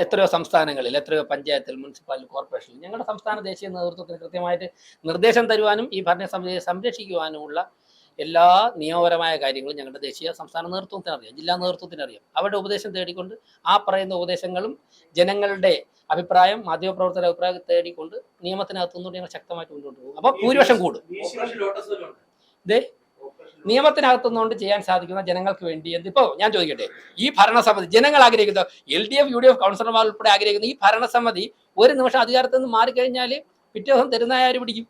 A: എത്രയോ സംസ്ഥാനങ്ങളിൽ, എത്രയോ പഞ്ചായത്തിൽ, മുനിസിപ്പാലിറ്റി, കോർപ്പറേഷനിൽ ഞങ്ങളുടെ സംസ്ഥാന ദേശീയ നേതൃത്വത്തിന് കൃത്യമായിട്ട് നിർദ്ദേശം തരുവാനും ഈ ഭരണസമിതിയെ സംരക്ഷിക്കുവാനുമുള്ള എല്ലാ നിയമപരമായ കാര്യങ്ങളും ഞങ്ങളുടെ ദേശീയ സംസ്ഥാന നേതൃത്വത്തിന് അറിയാം, ജില്ലാ നേതൃത്വത്തിന് അറിയാം. അവരുടെ ഉപദേശം തേടിക്കൊണ്ട് ആ പറയുന്ന ഉപദേശങ്ങളും ജനങ്ങളുടെ അഭിപ്രായം, മാധ്യമപ്രവർത്തകരുടെ അഭിപ്രായം തേടിക്കൊണ്ട് നിയമത്തിനകത്തുനിന്നുകൊണ്ട് ഞങ്ങൾ ശക്തമായിട്ട് മുന്നോട്ട് പോകും. അപ്പോൾ ഭൂരിപക്ഷം കൂടും. നിയമത്തിനകത്തുനിന്നുകൊണ്ട് ചെയ്യാൻ സാധിക്കുന്ന ജനങ്ങൾക്ക് വേണ്ടി ഇപ്പോൾ ഞാൻ ചോദിക്കട്ടെ, ഈ ഭരണസമിതി ജനങ്ങൾ ആഗ്രഹിക്കുന്ന LDF UDF കൗൺസിലർമാർ ഉൾപ്പെടെ ആഗ്രഹിക്കുന്ന ഈ ഭരണസമിതി ഒരു നിമിഷം അധികാരത്തിൽ നിന്ന് മാറിക്കഴിഞ്ഞാൽ പിറ്റേ ദിവസം തെരുവുനായ ആര് പിടിക്കും?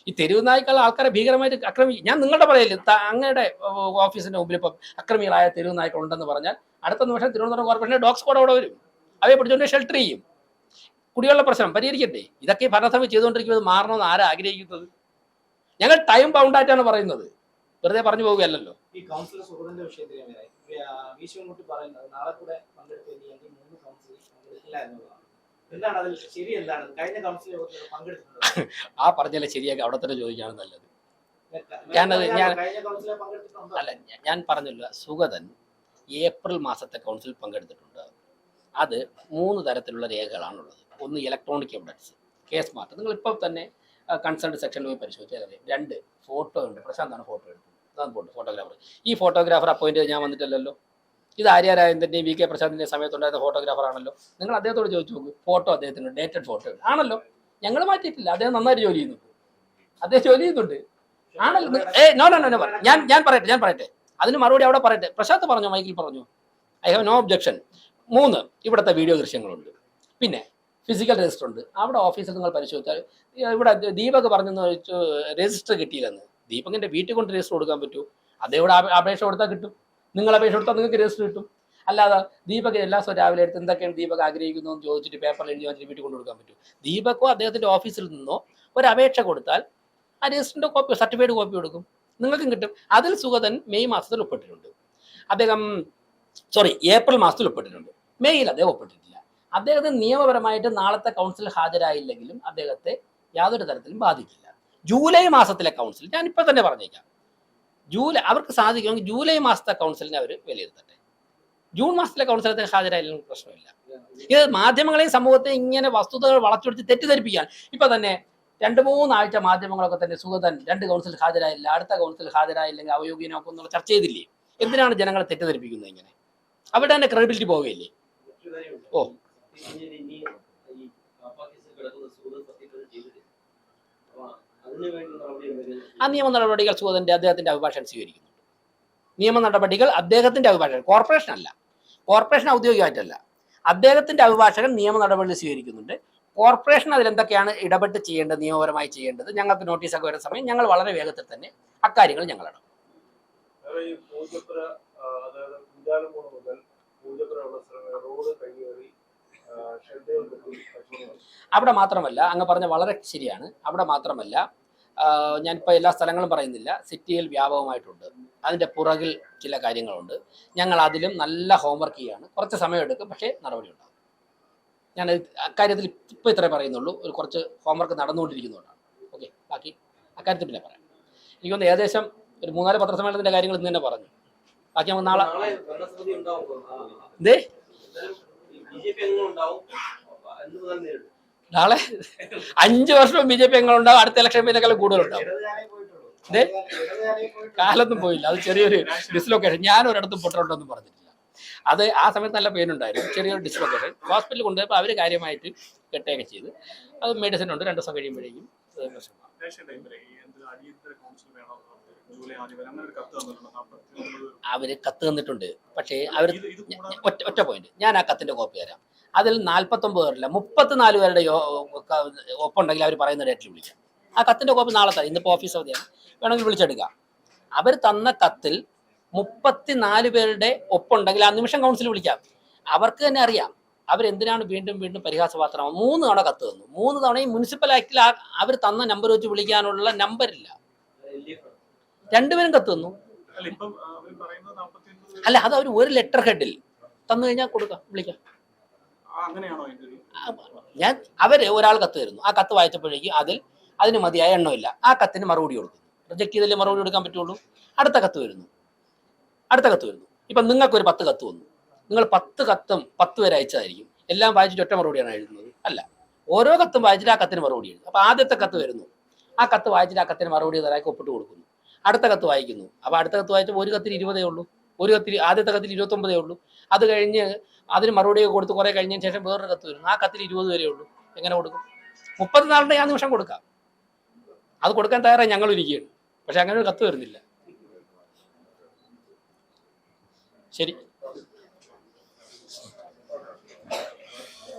A: ഈ തെരുവുനായ്ക്കുള്ള ആൾക്കാരെ ഭീകരമായിട്ട് ഞാൻ നിങ്ങളുടെ പറയല്ലേ, അങ്ങയുടെ ഓഫീസിന്റെ മുമ്പിൽ ഇപ്പം അക്രമികളായ തെരുവുനായ്ക്കൾ ഉണ്ടെന്ന് പറഞ്ഞാൽ അടുത്ത നിമിഷം തിരുവനന്തപുരം കോർപ്പറേഷൻ്റെ ഡോഗ് സ്ക്വാഡ് അവിടെ വരും, അവയെ പിടിച്ചുകൊണ്ട് ഷെൽട്ടർ ചെയ്യും. കുടിവെള്ള പ്രശ്നം പരിഹരിക്കട്ടെ. ഇതൊക്കെ ഭരണസമിതി ചെയ്തുകൊണ്ടിരിക്കുന്നത് മാറണമെന്ന് ആരാ ആഗ്രഹിക്കുന്നത്? ഞങ്ങൾ ടൈം ബൗണ്ടായിട്ടാണ് പറയുന്നത്, വെറുതെ പറഞ്ഞു പോവുകയല്ലോ.
C: ഈ കൗൺസിലർ സുഹൃത്തിന്റെ വിഷയത്തിൽ പറയുന്നത് നാളെ കൂടെ പങ്കെടുത്തില്ലെങ്കിൽ 3 കൗൺസിലർ പങ്കെടുക്കില്ല എന്നുള്ളതാണ്. എന്താണ് അതിൽ ശരി? എന്താണ് കഴിഞ്ഞ കൗൺസിൽ യോഗത്തിൽ പങ്കെടുത്തിട്ടുള്ളത്?
A: ആ പറഞ്ഞാലേ ശരിയാക്കി അവിടെ തന്നെ ചോദിക്കാണ് നല്ലത്. ഞാൻ പറഞ്ഞല്ലോ, സുഗതൻ ഏപ്രിൽ മാസത്തെ കൗൺസിൽ പങ്കെടുത്തിട്ടുണ്ട്. അത് 3 തരത്തിലുള്ള രേഖകളാണുള്ളത്. ഒന്ന് ഇലക്ട്രോണിക് എവിഡൻസ്, കേസ് മാറ്റം. നിങ്ങളിപ്പോൾ തന്നെ കൺസേൺ സെക്ഷനിൽ പോയി പരിശോധിച്ചാൽ അറിയാം. 2 ഫോട്ടോ ഉണ്ട്. പ്രശാന്താണ് ഫോട്ടോ എടുത്തത്, അതാണ് ഫോട്ടോഗ്രാഫർ. ഈ ഫോട്ടോഗ്രാഫർ അപ്പോയിന്റ് ചെയ്ത് ഞാൻ വന്നിട്ടില്ലല്ലോ. ഇത് ആര്യാരായന്റെയും VK പ്രശാന്തിന്റെയും സമയത്തുണ്ടായിരുന്ന ഫോട്ടോഗ്രാഫർ ആണല്ലോ. നിങ്ങൾ അദ്ദേഹത്തോട് ചോദിച്ചു നോക്ക്, ഫോട്ടോ അദ്ദേഹത്തിന് ഡേറ്റഡ് ഫോട്ടോ ആണല്ലോ. ഞങ്ങൾ മാറ്റിയിട്ടില്ല, അദ്ദേഹം നന്നായിട്ട് ജോലി ചെയ്യുന്നുണ്ട്, അദ്ദേഹം ജോലി ചെയ്യുന്നുണ്ട് ആണല്ലോ. നോ ഞാൻ പറയട്ടെ അതിന് മറുപടി അവിടെ പറയട്ടെ. പ്രശാന്ത് പറഞ്ഞു, മൈക്കിൽ പറഞ്ഞു, ഐ ഹാവ് നോ ഒബ്ജക്ഷൻ. 3 ഇവിടുത്തെ വീഡിയോ ദൃശ്യങ്ങളുണ്ട്. പിന്നെ ഫിസിക്കൽ രജിസ്റ്റർ ഉണ്ട്. അവിടെ ഓഫീസിൽ നിങ്ങൾ പരിശോധിച്ചാൽ ഇവിടെ ദീപക് പറഞ്ഞെന്ന് വെച്ചു രജിസ്റ്റർ കിട്ടിയില്ലെന്ന്. ദീപകിന്റെ വീട്ടിൽ കൊണ്ട് രജിസ്റ്റർ കൊടുക്കാൻ പറ്റൂ? അദ്ദേഹം അപേക്ഷ കൊടുത്താൽ കിട്ടും. നിങ്ങൾ അപേക്ഷ കൊടുത്താൽ നിങ്ങൾക്ക് രജിസ്റ്റർ കിട്ടും. അല്ലാതെ ദീപക് എല്ലാ ദിവസവും രാവിലെ എടുത്ത് എന്തൊക്കെയാണ് ദീപക് ആഗ്രഹിക്കുന്നു എന്ന് ചോദിച്ചിട്ട് പേപ്പറിൽ എഴുതി വാങ്ങിച്ചിട്ട് വീട്ടിൽ കൊണ്ടു കൊടുക്കാൻ പറ്റും? ദീപക്കോ അദ്ദേഹത്തിന്റെ ഓഫീസിൽ നിന്നോ ഒരു അപേക്ഷ കൊടുത്താൽ ആ രജിസ്റ്ററിന്റെ കോപ്പി, സർട്ടിഫൈഡ് കോപ്പി കൊടുക്കും, നിങ്ങൾക്കും കിട്ടും. അതിൽ സുഗതൻ മെയ് മാസത്തിൽ ഒപ്പിട്ടിട്ടുണ്ട്. അദ്ദേഹം ഏപ്രിൽ മാസത്തിൽ ഒപ്പിട്ടിട്ടുണ്ട്. മെയ്യിൽ അദ്ദേഹം ഒപ്പിട്ടിട്ടില്ല. അദ്ദേഹത്തിന് നിയമപരമായിട്ട് നാളത്തെ കൗൺസിൽ ഹാജരായില്ലെങ്കിലും അദ്ദേഹത്തെ യാതൊരു തരത്തിലും ബാധിക്കില്ല. ജൂലൈ മാസത്തിലെ കൗൺസിൽ ഞാനിപ്പോൾ തന്നെ പറഞ്ഞേക്കാം, അവർക്ക് സാധിക്കുമെങ്കിൽ ജൂലൈ മാസത്തെ കൗൺസിലിനെ അവർ വിലയിരുത്തട്ടെ. ജൂൺ മാസത്തിലെ കൗൺസിലത്തിന് ഹാജരായില്ലെങ്കിൽ പ്രശ്നമില്ല. ഇത് മാധ്യമങ്ങളെയും സമൂഹത്തെയും ഇങ്ങനെ വസ്തുതകൾ വളച്ചൊടിച്ച് തെറ്റിദ്ധരിപ്പിക്കാൻ ഇപ്പൊ തന്നെ 2-3 ആഴ്ച മാധ്യമങ്ങളൊക്കെ തന്നെ സുഗതൻ 2 കൗൺസിൽ ഹാജരായില്ല, അടുത്ത കൗൺസിൽ ഹാജരായില്ലെങ്കിൽ അവയോഗ്യനാക്കും എന്നുള്ള ചർച്ച ചെയ്തില്ലേ? എന്തിനാണ് ജനങ്ങളെ തെറ്റിദ്ധരിപ്പിക്കുന്നത്? ഇങ്ങനെ അവിടെ തന്നെ ക്രെഡിബിലിറ്റി പോവുകയില്ലേ? ആ നിയമ നടപടികൾ സുഗതന്റെ അദ്ദേഹത്തിന്റെ അഭിഭാഷകൻ സ്വീകരിക്കുന്നുണ്ട്. നിയമ നടപടികൾ അദ്ദേഹത്തിന്റെ അഭിഭാഷകൻ, കോർപ്പറേഷൻ അല്ല, കോർപ്പറേഷൻ ഔദ്യോഗികമായിട്ടല്ല, അദ്ദേഹത്തിന്റെ അഭിഭാഷകൻ നിയമ നടപടികൾ സ്വീകരിക്കുന്നുണ്ട്. കോർപ്പറേഷൻ അതിലെന്തൊക്കെയാണ് ഇടപെട്ട് ചെയ്യേണ്ടത്, നിയമപരമായി ചെയ്യേണ്ടത്, ഞങ്ങൾക്ക് നോട്ടീസൊക്കെ വരുന്ന സമയം ഞങ്ങൾ വളരെ വേഗത്തിൽ തന്നെ അക്കാര്യങ്ങൾ ഞങ്ങൾ ഇടപെടും. അവിടെ മാത്രമല്ല, അങ്ങ് പറഞ്ഞ വളരെ ശരിയാണ്, അവിടെ മാത്രമല്ല, ഞാനിപ്പോൾ എല്ലാ സ്ഥലങ്ങളും പറയുന്നില്ല, സിറ്റിയിൽ വ്യാപകമായിട്ടുണ്ട്. അതിൻ്റെ പുറകിൽ ചില കാര്യങ്ങളുണ്ട്. ഞങ്ങൾ അതിലും നല്ല ഹോംവർക്ക് ചെയ്യാണ്. കുറച്ച് സമയം എടുക്കും, പക്ഷേ നടപടി ഉണ്ടാകും. ഞാൻ അക്കാര്യത്തിൽ ഇപ്പോൾ ഇത്രേ പറയുന്നുള്ളൂ. കുറച്ച് ഹോംവർക്ക് നടന്നുകൊണ്ടിരിക്കുന്നതുകൊണ്ടാണ്. ഓക്കെ, ബാക്കി അക്കാര്യത്തിൽ പിന്നെ പറയാം. എനിക്കൊന്ന് ഏകദേശം ഒരു 3-4 പത്രസമ്മേളനത്തിൻ്റെ കാര്യങ്ങൾ ഇന്ന് തന്നെ പറഞ്ഞു. ബാക്കി നമുക്ക് നാളെ നാളെ 5 വർഷം BJP എങ്ങളുണ്ടാവും. അടുത്ത ഇലക്ഷൻ ഇതിനേക്കാളും കൂടുതലുണ്ടാവും. കാലൊന്നും പോയില്ല, അത് ചെറിയൊരു ഡിസ്ലൊക്കേഷൻ. ഞാൻ ഒരിടത്തും പൊട്ടലുണ്ടെന്ന് പറഞ്ഞിട്ടില്ല. അത് ആ സമയത്ത് നല്ല പെയിനുണ്ടായിരുന്നു, ചെറിയൊരു ഡിസ്ലൊക്കേഷൻ. ഹോസ്പിറ്റലിൽ കൊണ്ടുപോയപ്പോൾ അവർ കാര്യമായിട്ട് കെട്ടുകയൊക്കെ ചെയ്ത് അത് മെഡിസിൻ ഉണ്ട്. 2 ദിവസം കഴിയുമ്പോഴേക്കും
B: ജൂലൈ ആദ്യം വരെ അങ്ങനെ ഒരു കത്ത് തന്നിട്ടുണ്ട് 49
A: അവർ കത്ത് തന്നിട്ടുണ്ട്. പക്ഷേ അവർ
B: ഇത് കൂടാതെ
A: ഒറ്റ പോയിന്റ്, ഞാൻ ആ കത്തിന്റെ കോപ്പി തരാം. അതിൽ 49 പേരില്ല 34 പേരുടെ ഒപ്പുണ്ടെങ്കിൽ അവർ പറയുന്ന ഡേറ്റിൽ വിളിക്കാം. ആ കത്തിന്റെ കോപ്പി നാളെ തരാം. ഇന്നിപ്പോൾ ഓഫീസ് അവധിയാണ്, വേണമെങ്കിൽ വിളിച്ചെടുക്കാം. അവർ തന്ന കത്തിൽ 34 പേരുടെ ഒപ്പുണ്ടെങ്കിൽ ആ നിമിഷം കൗൺസിൽ വിളിക്കാം. അവർക്ക് തന്നെ അറിയാം അവരെന്തിനാണ് വീണ്ടും വീണ്ടും പരിഹാസപാത്രമാവും. 3 തവണ കത്ത് തന്നു. 3 തവണയും മുനിസിപ്പൽ ആക്ടിൽ അവർ തന്ന നമ്പർ വെച്ച് വിളിക്കാനുള്ള നമ്പറില്ല. രണ്ടുപേരും കത്ത് തന്നു.
B: അല്ല ഇപ്പം അവർ പറയുന്നത് 49
A: അല്ല, അത് അവർ ഒരു ലെറ്റർ ഹെഡിൽ തന്നു കഴിഞ്ഞാൽ കൊടുക്കാം, വിളിക്കാം.
B: അങ്ങനെയാണോ ഇതിൽ?
A: ഒരാൾ കത്ത് തരുന്നു. ആ കത്ത് വായിച്ചപ്പോഴേക്കും അതിന് മതിയായ എണ്ണമില്ല. ആ കത്തിന് മറുപടി കൊടുക്കുന്നു. റിജക്ട് ചെയ്തല്ലേ മറുപടി കൊടുക്കാൻ പറ്റുള്ളൂ. അടുത്ത കത്ത് വരുന്നു. ഇപ്പം നിങ്ങൾക്കൊരു 10 കത്ത് വന്നു. നിങ്ങൾ 10 കത്തും 10 പേര് അയച്ചതായിരിക്കും. എല്ലാം വായിച്ചിട്ട് ഒറ്റ മറുപടിയാണ് എഴുതുന്നത്. അല്ല, ഓരോ കത്തും വായിച്ചിട്ട് ആ കത്തിന് മറുപടി എഴുതും. അപ്പോൾ ആദ്യത്തെ കത്ത് വരുന്നു. ആ കത്ത് വായിച്ചിട്ട് ആ കത്തിന് മറുപടി തരാക്കി ഒപ്പിട്ട് കൊടുക്കുന്നു. അടുത്ത കത്ത് വായിക്കുന്നു. അപ്പോൾ അടുത്ത കത്ത് വായിച്ചപ്പോൾ ഒരു കത്തിന് 20 ഉള്ളൂ. ആദ്യത്തെ കത്തിൽ 29 ഉള്ളൂ. അത് കഴിഞ്ഞ് അതിന് മറുപടിയൊക്കെ കൊടുത്ത് കുറേ കഴിഞ്ഞതിന് ശേഷം വേറൊരു കത്ത് വരുന്നു. ആ കത്തിൽ 20 വരെ ഉള്ളൂ. എങ്ങനെ കൊടുക്കും? 34 ആ നിമിഷം കൊടുക്കാം. അത് കൊടുക്കാൻ തയ്യാറായി ഞങ്ങൾ ഇരിക്കുകയാണ്. പക്ഷെ അങ്ങനെ ഒരു കത്ത് വരുന്നില്ല. ശരി.